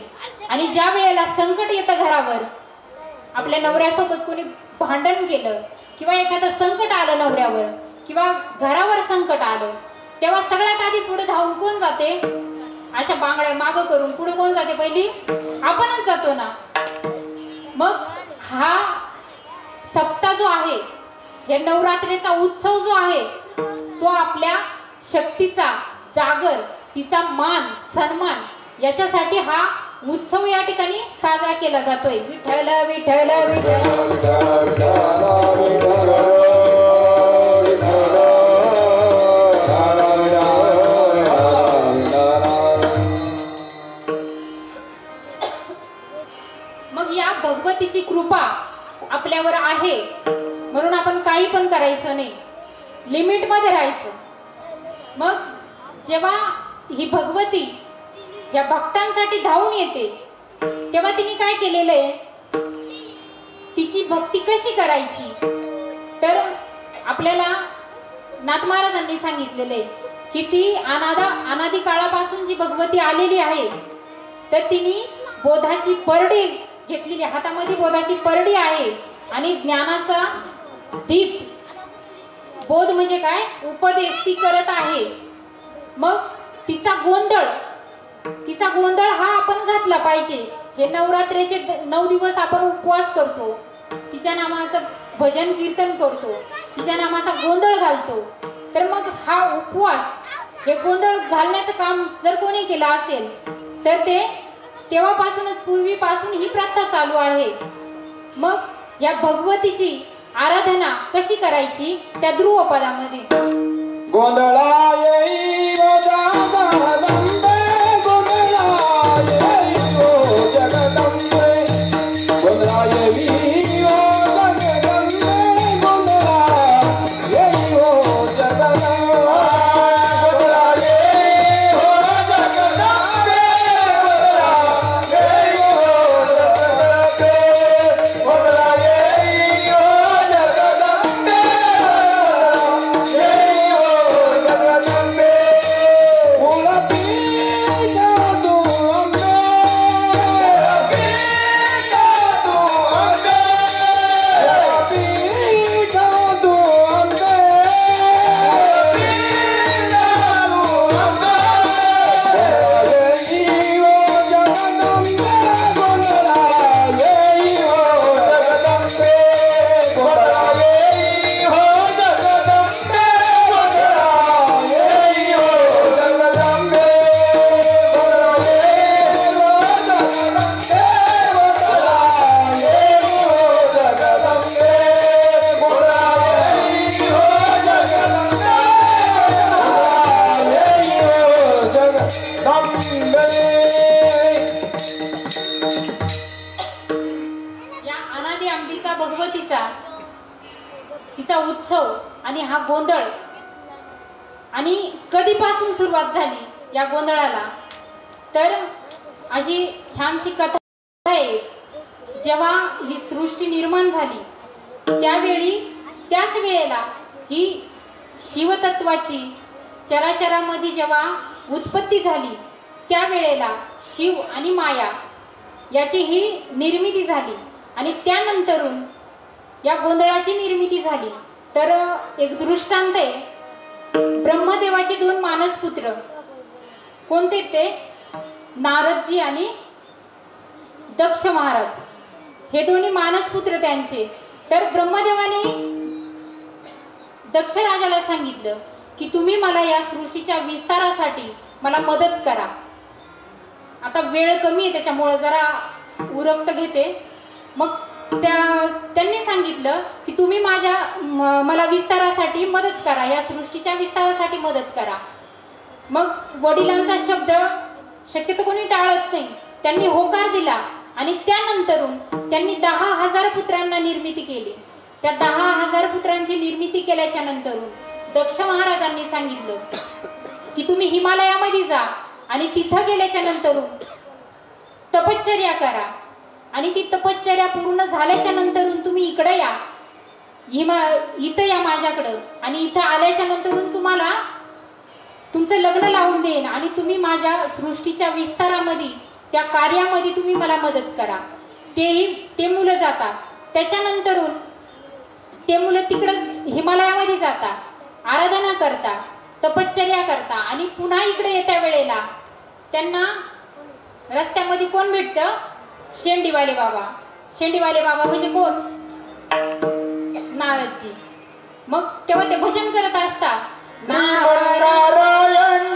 आणि ज्या वेळेला संकट येतं घरावर, आपल्या नवऱ्यासोबत कोणी भांडण केलं किंवा एखादं संकट आलं नवऱ्यावर किंवा घरावर संकट आलं, तेव्हा सगळ्यात आधी पुढे धावून कोण जाते, अशा बांगड्या मागं करून पुढे कोण जाते, पहिली आपणच जातो ना. मग हा सप्ताह जो आहे, हे नवरात्रीचा उत्सव जो आहे, तो आपल्या शक्तीचा जागर, तिचा मान सन्मान याच्यासाठी हा उत्सव या ठिकाणी साजरा केला जातोय. विठ्ठल विठ्ठल मग या भगवतीची कृपा आपल्यावर आहे म्हणून आपण काही पण करायचं नाही, लिमिट मध्ये राहायचं. मग जेव्हा ही भगवती या भक्तांसाठी धावून येते, तेव्हा तिने काय केलेलं आहे, तिची भक्ती कशी करायची, तर आपल्याला नाथ महाराजांनी सांगितलेलं आहे की ती अनादी काळापासून जी भगवती आलेली आहे, तर तिने बोधाची परडी घेतलेली, हातामध्ये बोधाची परडी आहे आणि ज्ञानाचा दीप, बोध म्हणजे काय, उपदेश ती करत आहे. मग तिचा गोंधळ हा आपण घातला पाहिजे. हे नवरात्रीचे 9 दिवस आपण उपवास करतो, तिच्या नामाचं भजन कीर्तन करतो, तिच्या नामाचा गोंधळ घालतो. तर मग हा उपवास, हे गोंधळ घालण्याचं काम जर कोणी केलं असेल तर ते तेव्हापासूनच, पूर्वीपासून ही प्रथा चालू आहे. मग या भगवतीची आराधना कशी करायची, त्या ध्रुवपदामध्ये गोंधळा येई उत्सव आणि हा गोंधळ आणि कधीपासून सुरुवात झाली या गोंधळाला, तर अशी छानशी कथा आहे. जेव्हा ही सृष्टी निर्माण झाली त्यावेळी त्याच वेळेला ही शिवतत्वाची चराचरामध्ये जेव्हा उत्पत्ती झाली त्यावेळेला शिव आणि माया याची ही निर्मिती झाली आणि त्यानंतरून या गोंधळाची निर्मिती झाली. तर एक दृष्टांत आहे, ब्रह्मदेवाचे 2 मानसपुत्र कोणते ते नारदजी आणि दक्ष महाराज, हे दोन्ही मानसपुत्र त्यांचे. तर ब्रह्मदेवाने दक्ष राजाला सांगितलं की तुम्ही मला या सृष्टीच्या विस्तारासाठी मला मदत करा. आता वेळ कमी आहे त्याच्यामुळे जरा उरकत घेते. मग त्यांनी सांगितलं की तुम्ही मला विस्तारासाठी मदत करा, या सृष्टीच्या विस्तारासाठी मदत करा. मग वडिलांचा शब्द शक्यतो कोणी टाळत नाही, त्यांनी होकार दिला आणि त्यानंतरून त्यांनी 10,000 पुत्रांना निर्मिती केली. त्या 10,000 पुत्रांची निर्मिती केल्याच्या नंतरून दक्ष महाराजांनी सांगितलं की तुम्ही हिमालयामध्ये जा आणि तिथं गेल्याच्या नंतरून तपश्चर्या करा आणि ती तपश्चर्या पूर्ण झाल्याच्या नंतरून तुम्ही इकडे या, इथं या माझ्याकडं, आणि इथं आल्याच्या नंतरून तुम्हाला तुमचं लग्न लावून देईन आणि तुम्ही माझ्या सृष्टीच्या विस्तारामध्ये त्या कार्यामध्ये तुम्ही मला मदत करा. ते मुलं जातात. त्याच्यानंतरून ते मुलं तिकडं हिमालयामध्ये जाता, आराधना करता, तपश्चर्या करता आणि पुन्हा इकडे येत्या वेळेला त्यांना रस्त्यामध्ये कोण भेटतं? शेंडीवाले बाबा. शेंडीवाले बाबा म्हणजे कोण? नारदजी. मग तेव्हा ते भजन करत असतात, नारायण नारायण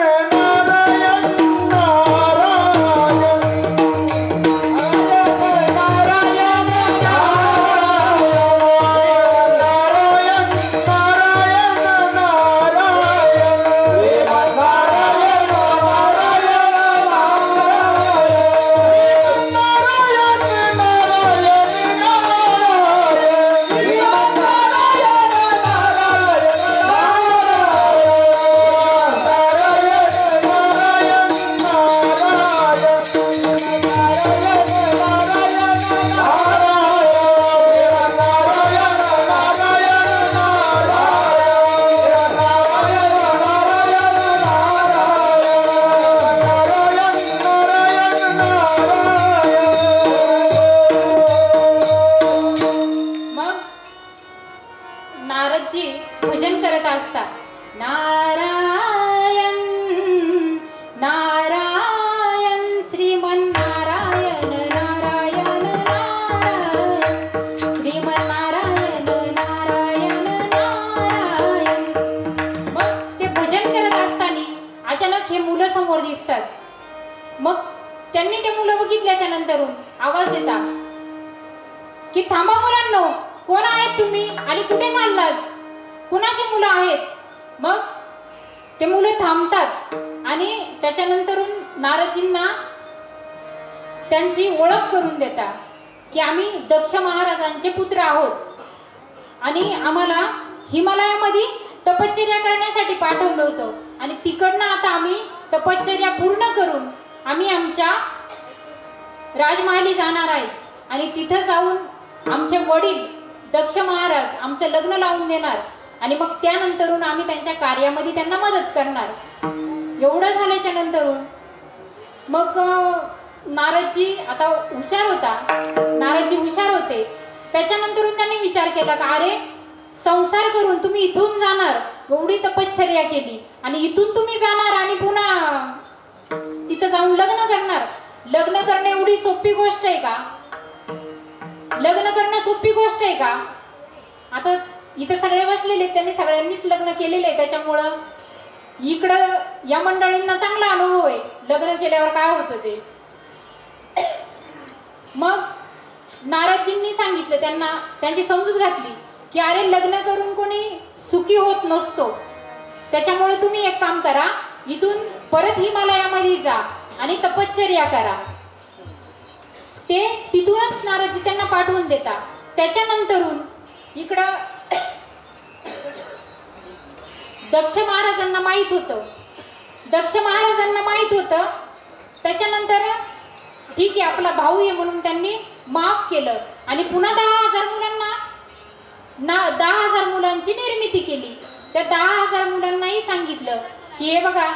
मग त्यांनी ते मुलं बघितल्याच्या नंतरून आवाज देता की थांबा मुलांनो, कोण आहेत तुम्ही आणि कुठे चाललात? कुणाची मुलं आहेत? मग ते मुलं थांबतात आणि त्याच्यानंतरून नारदजींना त्यांची ओळख करून देतात की आम्ही दक्ष महाराजांचे पुत्र आहोत आणि आम्हाला हिमालयामध्ये तपश्चर्या करण्यासाठी पाठवलं होतं आणि तिकडनं आता आम्ही तपश्चर्या पूर्ण करून आम्ही आमच्या राजमहाली जाणार आहेत आणि तिथं जाऊन आमचे वडील दक्ष महाराज आमचं लग्न लावून देणार आणि मग त्यानंतरून आम्ही त्यांच्या कार्यामध्ये त्यांना मदत करणार. एवढं झाल्याच्या नंतरून मग नारदजी आता हुशार होता, नारदजी हुशार होते. त्याच्यानंतरून त्यांनी विचार केला का अरे संसार करून तुम्ही इथून जाणार, एवढी तपश्चर्या केली आणि इथून तुम्ही जाणार आणि पुन्हा तिथं जाऊन लग्न करणार. लग्न करणं एवढी सोपी गोष्ट आहे का? लग्न करणं सोपी गोष्ट आहे का? आता इथं सगळे बसलेले, त्यांनी सगळ्यांनीच लग्न केलेले आहे, त्याच्यामुळं इकडं या मंडळींना चांगला अनुभव आहे लग्न केल्यावर काय होतं ते. मग नारदजींनी सांगितलं त्यांना, त्यांची समजूत घातली की अरे लग्न करून कोणी सुखी होत नसतो, त्याच्यामुळे तुम्ही एक काम करा, इथून परत हिमालयामध्ये जा आणि तपश्चर्या करा. ते तिथूनच नारदजी त्यांना पाठवून देतात. त्याच्यानंतरून इकडं दक्ष महाराजांना माहीत होतं. दक्ष महाराजांना माहीत होतं. त्याच्यानंतर ठीक आहे आपला भाऊ आहे म्हणून त्यांनी माफ केलं आणि पुन्हा 10,000 मुलांची निर्मिती केली. त्या 10,000 मुलांनाही सांगितलं की हे बघा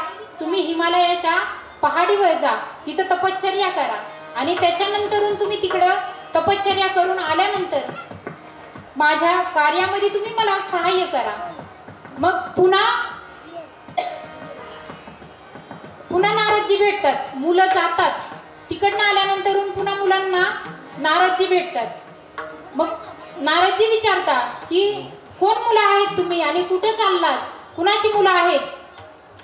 तुम्ही हिमालयाच्या पहाडीवर जा, तिथं तपश्चर्या करा आणि त्याच्यानंतरून तुम्ही तिकडं तपश्चर्या करून आल्यानंतर माझ्या कार्यामध्ये तुम्ही मला सहाय्य करा. मग पुन्हा नारदजी भेटतात. मुलं जातात. तिकडनं आल्यानंतरून पुन्हा मुलांना नारदजी भेटतात. मग नारदजी विचारतात की कोण मुलं आहेत तुम्ही आणि कुठे चाललात, कुणाची मुलं आहेत.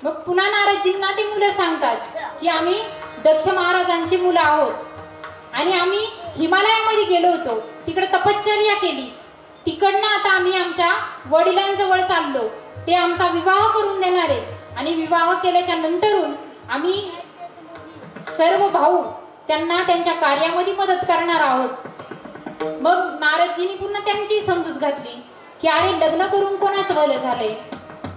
मग पुन्हा नारदजींना ती मुलं सांगतात की आम्ही दक्ष महाराजांची मुलं आहोत आणि आम्ही हिमालयामध्ये गेलो होतो, तिकडे तपश्चर्या केली. तिकडनं आता आम्ही आमच्या वडिलांजवळ चाललो, ते आमचा विवाह करून देणार आहेत आणि विवाह केल्याच्या नंतरून आम्ही सर्व भाऊ त्यांना त्यांच्या कार्यामध्ये मदत करणार आहोत. मग नारदजींनी पुन्हा त्यांची समजूत घातली की अरे लग्न करून कोणाचं भलं झालंय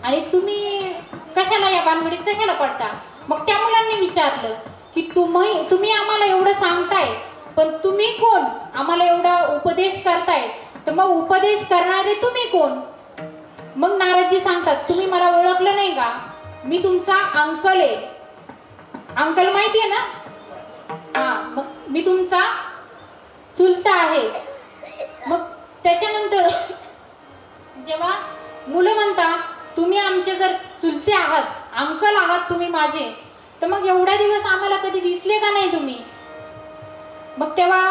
आणि तुम्ही कशाला या भानगडीत कशाला पडता. मग त्या मुलांनी विचारलं की तुम्ही आम्हाला एवढं सांगताय पण तुम्ही कोण, आम्हाला एवढा उपदेश करताय, तर मग उपदेश करणारे तुम्ही कोण. मग नारदजी सांगतात तुम्ही मला ओळखलं नाही का, मी तुमचा अंकल आहे. अंकल माहिती आहे ना, हा मग मी तुमचा चुलता आहे. मग त्याच्यानंतर जेव्हा मुलं म्हणता तुम्ही आमचे जर चुलते आहात, अंकल आहात तुम्ही माझे, तर मग एवढ्या दिवस आम्हाला कधी दिसले का नाही तुम्ही. मग तेव्हा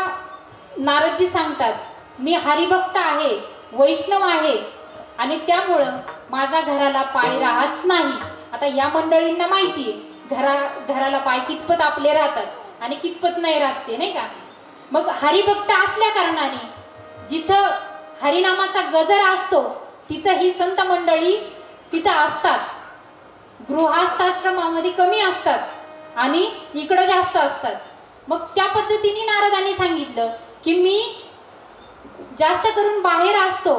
नारदजी सांगतात मी हरिभक्त आहे, वैष्णव आहे आणि त्यामुळं माझा घराला पाय राहत नाही. आता या मंडळींना माहिती आहे घराला पाय कितपत आपले राहतात आणि कितपत नाही राहते, नाही का. मग हरिभक्त असल्या कारणाने जिथं हरिनामाचा गजर असतो तिथं ही संत मंडळी तिथं असतात. गृहस्थाश्रमामध्ये कमी असतात आणि इकडं जास्त असतात. मग त्या पद्धतीने नारदांनी सांगितलं की मी जास्त करून बाहेर असतो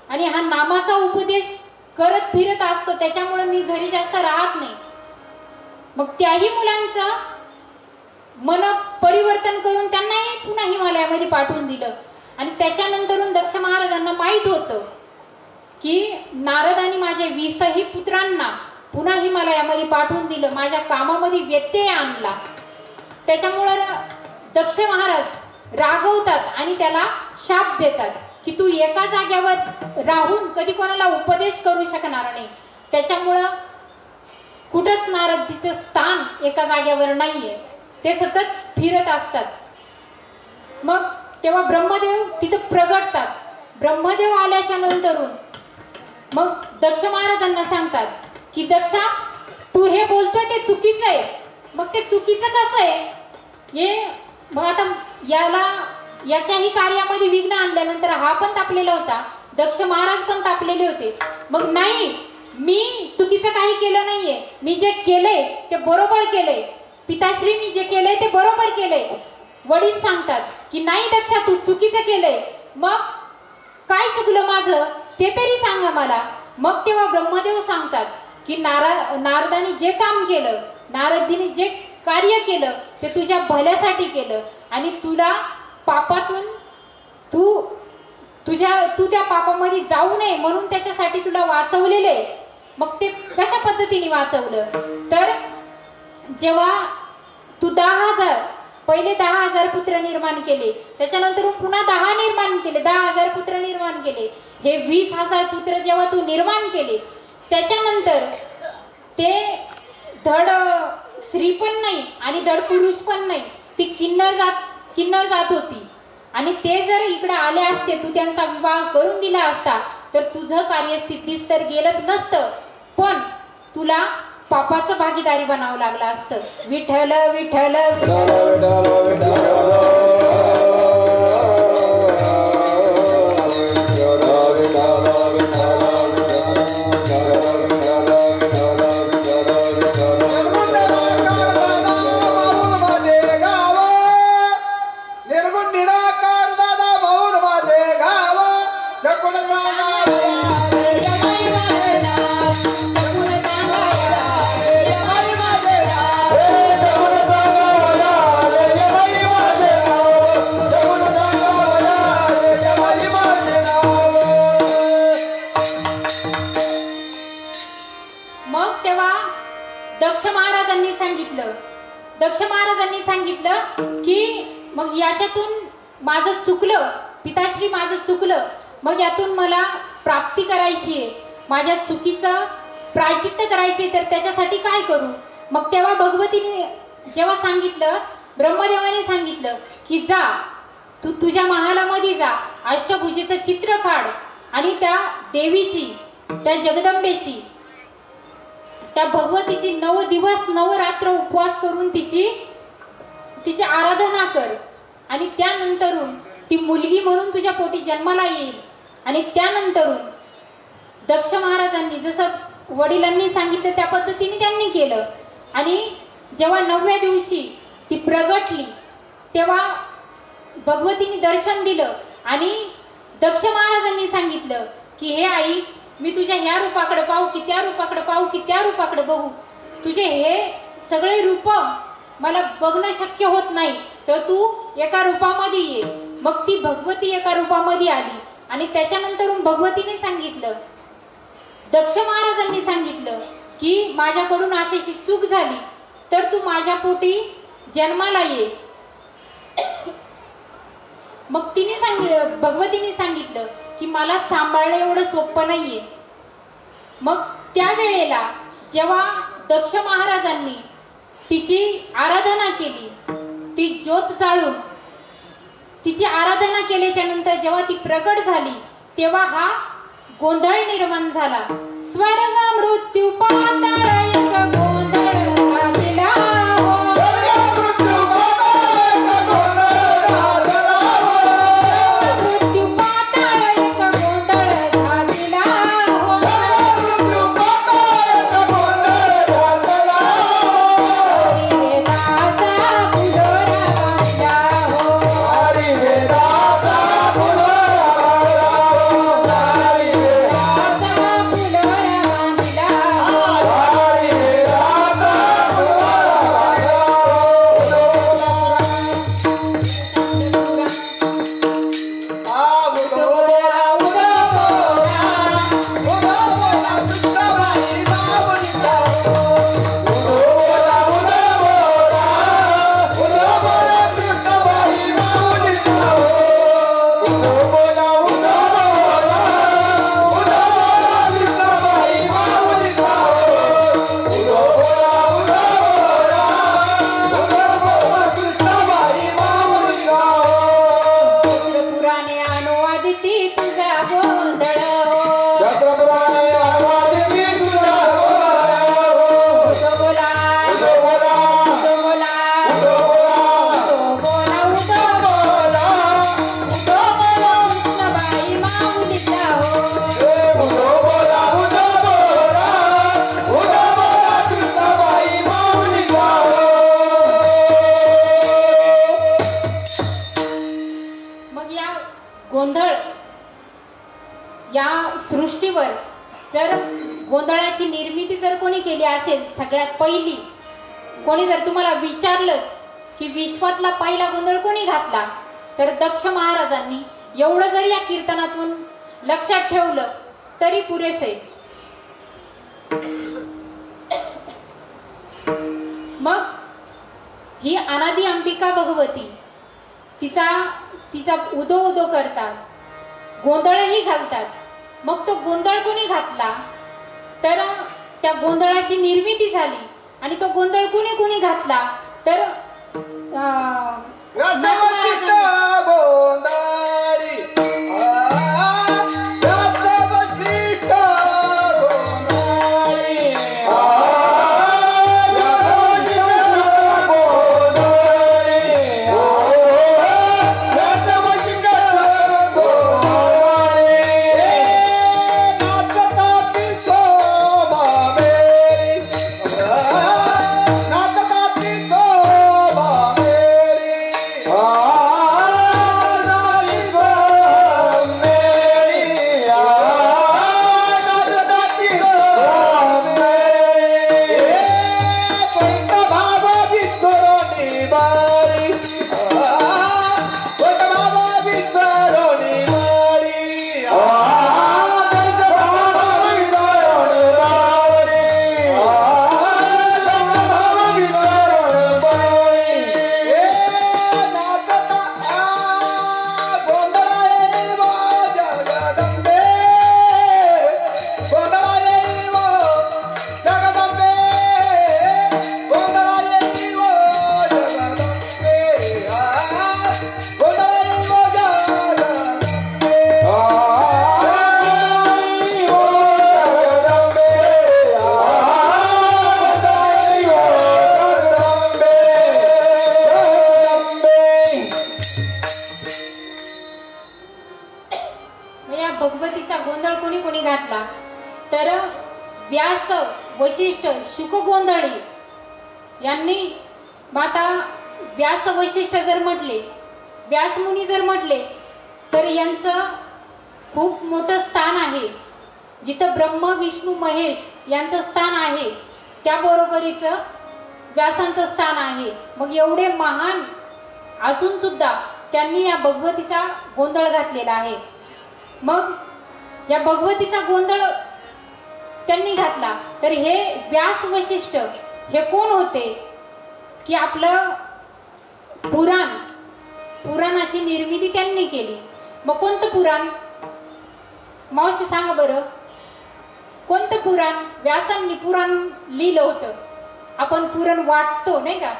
आणि हा नामाचा उपदेश करत फिरत असतो, त्याच्यामुळे मी घरी जास्त राहत नाही. मग त्याही मुलांचं मन परिवर्तन करून त्यांनाही पुन्हा हिमालयामध्ये पाठवून दिलं. आणि त्याच्यानंतरून दक्ष महाराजांना माहीत होतं की नारदांनी माझ्या 20ही पुत्रांना पुन्हा हिमालयामध्ये पाठवून दिलं, माझ्या कामामध्ये व्यत्यय आणला. त्याच्यामुळं दक्ष महाराज रागवतात आणि त्याला शाप देतात की तू एका जाग्यावर राहून कधी कोणाला उपदेश करू शकणार नाही. त्याच्यामुळं कुठंच नारदजीचं स्थान एका जाग्यावर नाहीये, ते सतत फिरत असतात. मग तेव्हा ब्रह्मदेव तिथं प्रगटतात. ब्रह्मदेव आल्याच्या नंतरून मग दक्ष महाराजांना सांगतात की दक्षा तू हे बोलतोय ते चुकीचं आहे. मग ते चुकीचं कसं आहे हे मग आता याच्याही कार्यामध्ये विघ्न आणल्यानंतर हा पण तापलेला होता, दक्ष महाराज पण तापलेले होते. मग नाही मी चुकीचं काही केलं नाहीये, मी जे केलंय ते बरोबर केलंय, पिताश्री मी जे केलंय ते बरोबर केलंय. वडील सांगतात की नाही दक्षा तू चुकीचं केलंय. मग काय चुकलं माझं ते तरी सांगा मला. मग तेव्हा ब्रह्मदेव सांगतात की नारदांनी जे काम केलं, नारदजींनी जे कार्य केलं ते तुझ्या भल्यासाठी केलं आणि तुला पापातून तू त्या पापामध्ये जाऊ नये म्हणून त्याच्यासाठी तुला वाचवलेलं आहे. मग ते कशा पद्धतीने वाचवलं तर जेव्हा तू 10,000 पहिले 10,000 पुत्र निर्माण केले, त्याच्यानंतर पुन्हा 10 निर्माण केले, 10,000 पुत्र निर्माण केले. हे 20,000 पुत्र जेव्हा तू निर्माण केले त्याच्यानंतर ते धड स्त्री पण नाही आणि धड पुरुष पण नाही, ती किन्नर जात होती. आणि ते जर इकडे आले असते, तू त्यांचा विवाह करून दिला असता तर तुझं कार्य सिद्धीस तर गेलंच नसतं, पण तुला पापाचं भागीदारी बनावं लागलं असतं. विठ्ठल विठ्ठल शकुन मग तेव्हा दक्ष महाराजांनी सांगितलं की मग याच्यातून माझं चुकलं, पिताश्री माझं चुकलं, मग यातून मला प्राप्ती करायची आहे, माझ्या चुकीचं प्रायचित्त करायचे, तर त्याच्यासाठी काय करू? मग तेव्हा भगवतीने जेव्हा सांगितलं, ब्रह्मदेवाने सांगितलं की जा तू तुझ्या महालामध्ये जा, अष्टभुजेचं चित्र काढ आणि त्या देवीची, त्या जगदंबेची, त्या भगवतीची 9 दिवस 9 रात्र उपवास करून तिची आराधना कर आणि त्यानंतरून ती मुलगी म्हणून तुझ्या पोटी जन्माला येईल. आणि त्यानंतरून दक्ष महाराजांनी जसं वडिलांनी सांगितलं त्या पद्धतीने त्यांनी केलं. आणि जेव्हा 9व्या दिवशी ती प्रगटली तेव्हा भगवतीने दर्शन दिलं आणि दक्ष महाराजांनी सांगितलं की हे आई, मी तुझ्या ह्या रूपाकडे पाहू की त्या रूपाकडे पाहू की त्या रूपाकडे बघू, तुझे हे सगळे रूप मला बघणं शक्य होत नाही, तर तू एका रूपामध्ये ये. मग ती भगवती एका रूपामध्ये आली आणि त्याच्यानंतर भगवतीने सांगितलं, दक्ष महाराजांनी सांगितलं की माझ्याकडून अशी चूक झाली तर तू माझ्या पोटी जन्माला ये. मग भगवतीने सांगितलं की मला सांभाळणं एवढं सोपं नाहीये. मग त्यावेळेला जेव्हा दक्ष महाराजांनी तिची आराधना केली, ती ज्योत जाळून तिची आराधना केल्याच्या नंतर जेव्हा ती प्रकट झाली तेव्हा हा गोंधळ निर्माण झाला. स्वर्ग मृत्यू पाताळ एक गोंधळ घातला हो. गोंधळाची निर्मिती जर कोणी केली असेल, सगळ्यात पहिली कोणी जर तुम्हाला विचारलंच की विश्वातला पहिला गोंधळ कोणी घातला, तर दक्ष महाराजांनी. एवढं जर या कीर्तनातून लक्षात ठेवलं तरी पुरेसे. मग ही अनादी अंबिका भगवती तिचा उदो उदो करतात, गोंधळही घालतात. मग तो गोंधळ कोणी घातला, तर त्या गोंधळाची निर्मिती झाली. आणि तो गोंधळ कोणी घातला, तर Ah वशिष्ठ शुक गोंधळी यांनी माता व्यास वशिष्ठ जर म्हटले, व्यासमुनी जर म्हटले, तर यांचं खूप मोठं स्थान आहे. जिथं ब्रह्म विष्णू महेश यांचं स्थान आहे त्याबरोबरीचं व्यासांचं स्थान आहे. मग एवढे महान असून सुद्धा त्यांनी या भगवतीचा गोंधळ घातलेला आहे. मग या भगवतीचा गोंधळ त्यांनी घातला, तर हे व्यास वशिष्ठ हे कोण होते की आपलं पुराणाची निर्मिती त्यांनी केली. मग कोणतं पुराण मावशी सांगा बरं, कोणतं पुराण? व्यासांनी पुराण लिहिलं होतं. आपण पुराण वाटतो नाही का,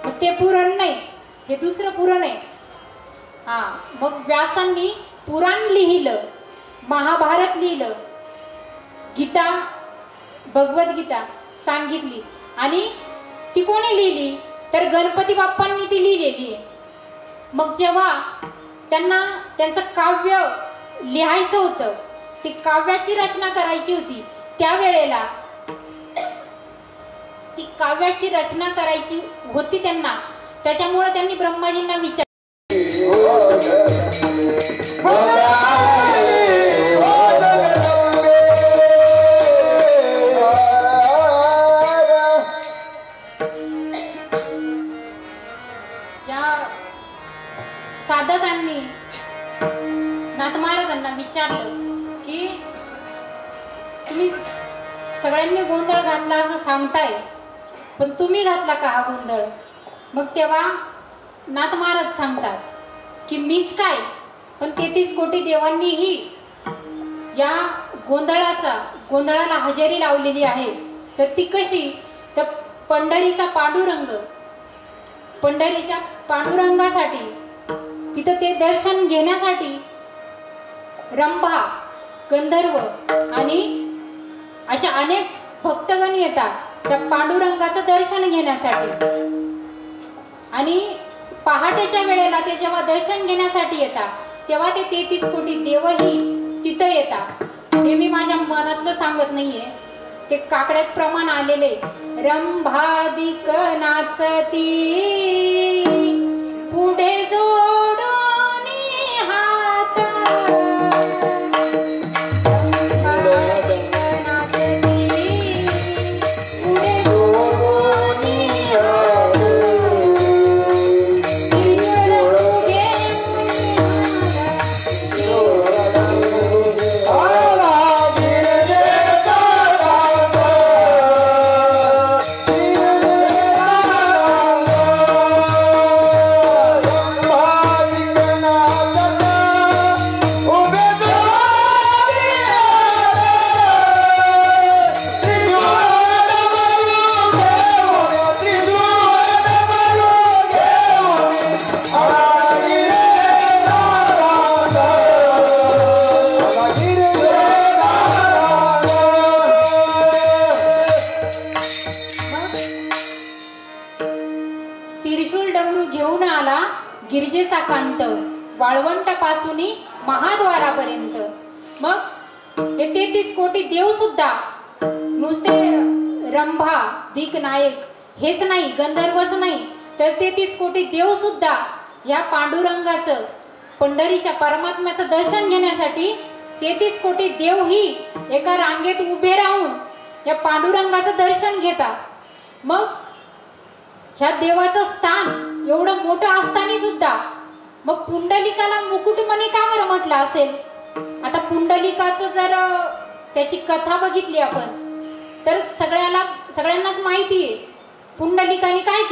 मग ते पुराण नाही, हे दुसरं पुराण आहे. मग व्यासांनी पुराण लिहिलं, महाभारत लिहिलं, गीता भगवद्गीता सांगितली. आणि ती कोणी लिहिली? तर गणपती बाप्पांनी ती लिहिलेली आहे. मग जेव्हा त्यांना त्यांचं काव्य लिहायचं होतं, ती काव्याची रचना करायची होती, त्यावेळेला ती काव्याची रचना करायची होती त्यांना, त्याच्यामुळे त्यांनी ब्रह्माजींना विचारलं. या साधकांनी नाथ महाराजांना विचारलं की तुम्ही सगळ्यांनी गोंधळ घातला असं सांगताय, पण तुम्ही घातला का हा गोंधळ? मग तेव्हा नाथ महाराज सांगतात की मीच काय, पण 33 कोटी देवांनीही या गोंधळाला हजेरी लावलेली आहे. तर ती कशी? तर पंढरीच्या पांडुरंगासाठी तिथं ते दर्शन घेण्यासाठी रंभा, गंधर्व आणि अशा अनेक भक्तगण येतात त्या पांडुरंगाचं दर्शन घेण्यासाठी. आणि पहाटेच्या वेळेला ते जेव्हा दर्शन घेण्यासाठी येतात, तेव्हा ते 33 कोटी देवही तिथं येतात. हे मी माझ्या मनातलं सांगत नाहीये, ते काकड्यात प्रमाण आलेले. रंभादिक नाचती पुढे जोडून हात, गिरिजेचा कांत वाळवंटापासून महाद्वारापर्यंत. मग हे 33 कोटी देव सुद्धा नुसते रंभा दिक नायक हेच नाही, गंधर्वच नाही, तर 33 कोटी देव सुद्धा या पांडुरंगाचं, पंढरीच्या परमात्म्याचं दर्शन घेण्यासाठी 33 कोटी देव ही एका रांगेत उभे राहून या पांडुरंगाचं दर्शन घेतात. मग ह्या देवाचं स्थान एवढं मोठं असताना सुद्धा मग पुंडलिकाला मुकुटमणी का बरं म्हटलं असेल? आता पुंडलिकाचं जर त्याची कथा बघितली आपण तर सगळ्यांनाच माहिती आहे पुंडलिकाने काय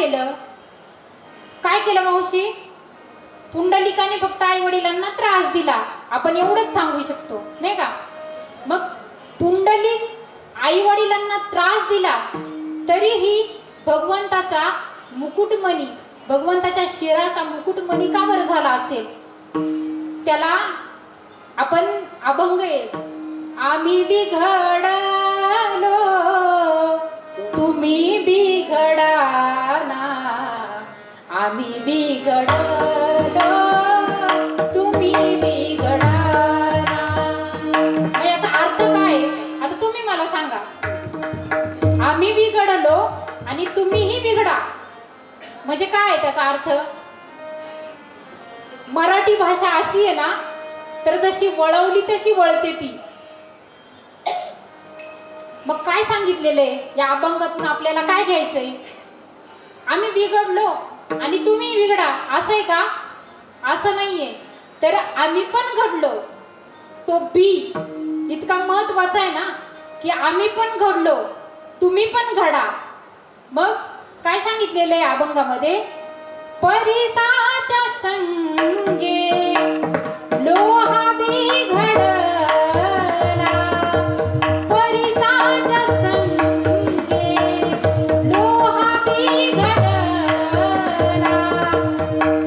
केलं मावशी? पुंडलिकाने फक्त आई वडिलांना त्रास दिला, आपण एवढंच सांगू शकतो नाही का? मग पुंडलिक आई वडिलांना त्रास दिला तरीही भगवंताचा मुकुटमणी, भगवंताच्या शिराचा मुकुटमणी का बरं झाला असेल? त्याला आपण अभंग आहे, आम्ही बिघडलो तुम्ही बिघडा ना, आम्ही बिघडलो तुम्ही बिघडा ना. याचा अर्थ काय? आता तुम्ही मला सांगा. आम्ही बिघडलो आणि तुम्हीही बिघडा. म्हणजे काय आहे त्याचा अर्थ? मराठी भाषा अशी आहे ना, तर जशी वळवली तशी वळते ती. मग काय सांगितलेलं आहे या अभंगातून? आपल्याला काय घ्यायचंय? आम्ही बिघडलो आणि तुम्ही बिघडा असं आहे का? असं नाहीये. तर आम्ही पण घडलो, तो बी इतका महत्वाचा आहे ना, की आम्ही पण घडलो तुम्ही पण घडा. मग काय सांगितलेलं आहे अभंगामध्ये? परिसाच्या संगे लोहा बिघडला, परिसाच्या संगे लोहा बिघडला,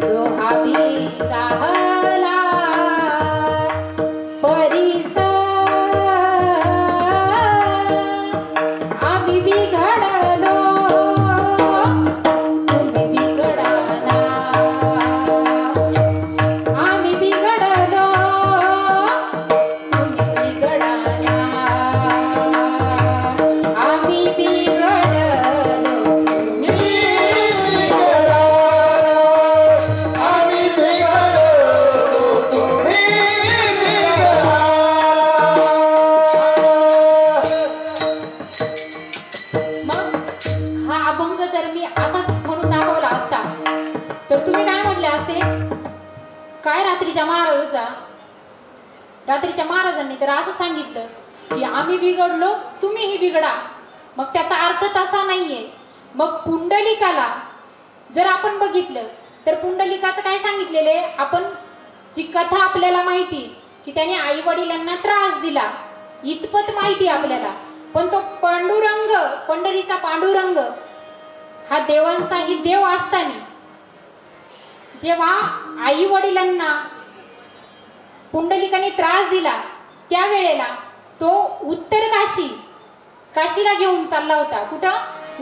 लोहा बिसाहला परिसा आम्ही बिघडलो तुम्ही बिघडना, आम्ही बिघडलो तुम्ही बिघडना, आम्ही बिघडलो तुम्ही आम्ही बिघडलो तुम्ही बिघडा. मग हा अभंग जर मी असाच म्हणून दाखवला असता तर तुम्ही काय म्हटले असते? काय रात्रीच्या महाराज होता? रात्रीच्या महाराजांनी तर असं सांगितलं की आम्ही बिघडलो तुम्हीही बिघडा. मग त्याचा अर्थ तसा नाहीये. मग पुंडलिकाला जर आपण बघितलं तर पुंडलिकाचं काय सांगितलेलं आहे? आपण जी कथा आपल्याला माहिती की त्याने आई वडिलांना त्रास दिला इतपत माहिती आपल्याला. पण तो पांडुरंग, पंढरीचा पांडुरंग हा देवांचाही देव असताना जेव्हा आई वडिलांना पुंडलिकाने त्रास दिला त्यावेळेला तो उत्तर काशीला घेऊन चालला होता. कुठं?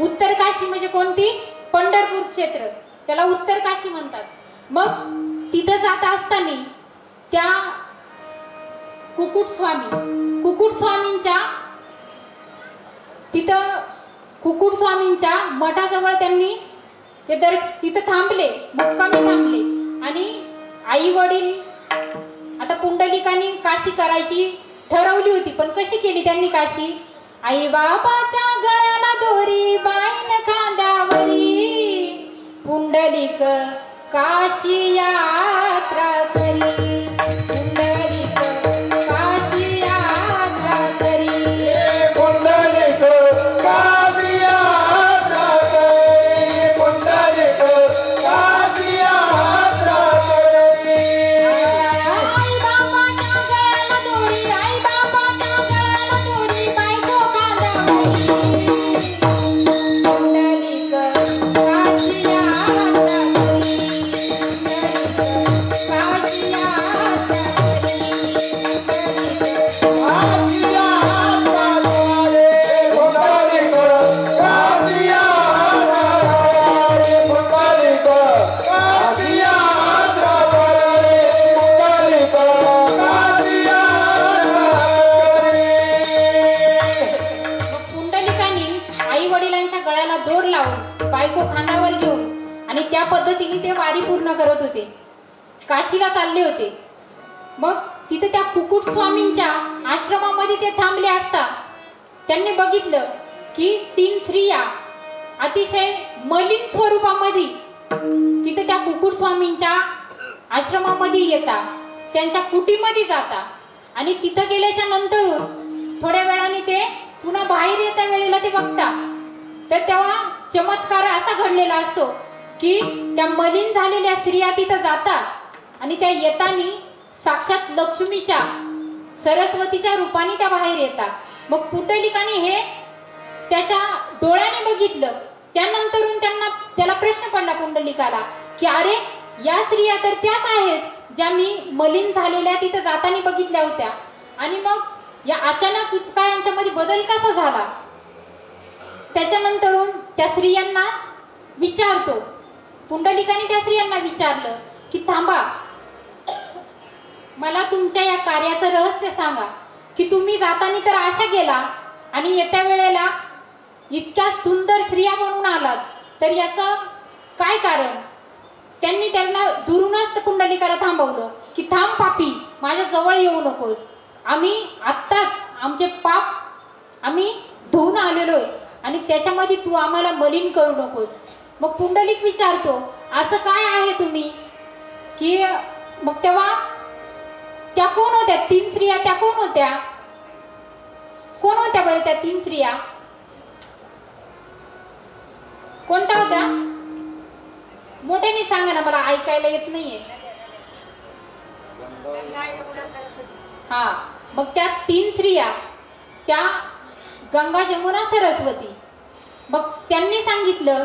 उत्तर काशी म्हणजे कोणती? पंढरपूर क्षेत्र, त्याला उत्तर काशी म्हणतात. मग तिथं जात असताना त्या कुकुट स्वामींच्या मठाजवळ त्यांनी ते तिथं थांबले, मुक्कामी थांबले. आणि आई वडील आता पुंडलिकाने काशी करायची ठरवली होती, पण कशी केली त्यांनी काशी? आई बाबाच्या गळ्याला दोरी बाईन खांद्यावरी, पुंडलिक काशी यात्रा करी, पुंडलिक काशी यात्रा करी, पुंडलिक काशी यात्रा करी, पुंडलिक काशी यात्रा करी. आई बाबाच्या गळ्याला दोरी, आई बाबाच्या गळ्याला दोरी बायको खांद्यावरी, पुंडलिक काशी यात्रा करी, पुंडलिक काशी यात्रा दोर लावून बायको खांद्यावर घेऊन आणि त्या पद्धतीने ते वारी पूर्ण करत होते, काशीला चालले होते. मग तिथे त्या कुकुट स्वामींच्या आश्रमामध्ये ते थांबले असता त्यांनी बघितलं की 3 स्त्रिया अतिशय मलिन स्वरूपामध्ये तिथे त्या कुकुट स्वामींच्या आश्रमामध्ये येतात, त्यांच्या कुटीमध्ये जातात आणि तिथं गेल्याच्या नंतर थोड्या वेळाने ते पुन्हा बाहेर येत्या वेळेला ते बघतात. तर तेव्हा चमत्कार असा घडलेला असतो की त्या मलिन झालेल्या स्त्रिया तिथं जातात आणि त्या येतानी साक्षात लक्ष्मीच्या, सरस्वतीच्या रूपाने त्या बाहेर येतात. मग पुंडलिकाने हे त्याच्या डोळ्याने बघितलं. त्यानंतरून त्याला प्रश्न पडला पुंडलिकाला की अरे, या स्त्रिया तर त्याच आहेत ज्या मी मलिन झालेल्या तिथं जाताना बघितल्या होत्या, आणि मग या अचानक इतका यांच्यामध्ये बदल कसा झाला? त्याच्यानंतरून त्या स्त्रियांना विचारतो पुंडलिकाने, त्या स्त्रियांना विचारलं की थांबा, मला तुमच्या या कार्याचं रहस्य सांगा की तुम्ही जाताना तर आशा गेला आणि येत्या वेळेला इतक्या सुंदर स्त्रिया बनून आलात, तर याचं काय कारण? त्यांनी त्यांना दुरूनच पुंडलिकाला थांबवलं की थांब पापी, माझ्या जवळ येऊ नकोस, आम्ही आत्ताच आमचे पाप आम्ही धुवून आलेलो आहे आणि त्याच्यामध्ये तू आम्हाला मलिन करू नकोस. मग पुंडलिक विचारतो असं काय आहे तुम्ही की मग तेव्हा त्या कोण होत्या 3 स्त्रिया? त्या कोण होत्या? कोण होत्या बरं त्या 3 स्त्रिया? कोणत्या होत्या? मोठ्याने सांगा ना, मला ऐकायला येत नाहीये. हा, मग त्या 3 स्त्रिया त्या गंगा, जमुना, सरस्वती. मग त्यांनी सांगितलं,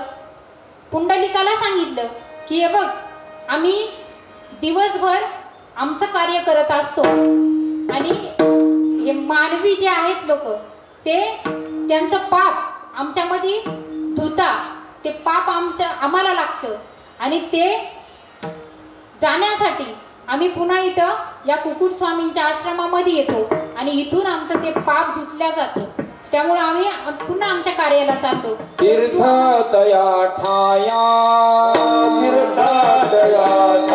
पुंडलिकाला सांगितलं की हे बघ, आम्ही दिवसभर आमचं कार्य करत असतो आणि हे मानवी जे आहेत लोक, ते त्यांचं पाप आमच्यामध्ये धुता, ते पाप आम्हाला लागतं आणि ते जाण्यासाठी आम्ही पुन्हा इथं या कुकुट स्वामींच्या आश्रमामध्ये येतो आणि इथून आमचं ते पाप धुतल्या जातं. त्यामुळे आम्ही पुन्हा आमच्या कार्याला चालतो. तीर्थतया ठाया तीर्थतया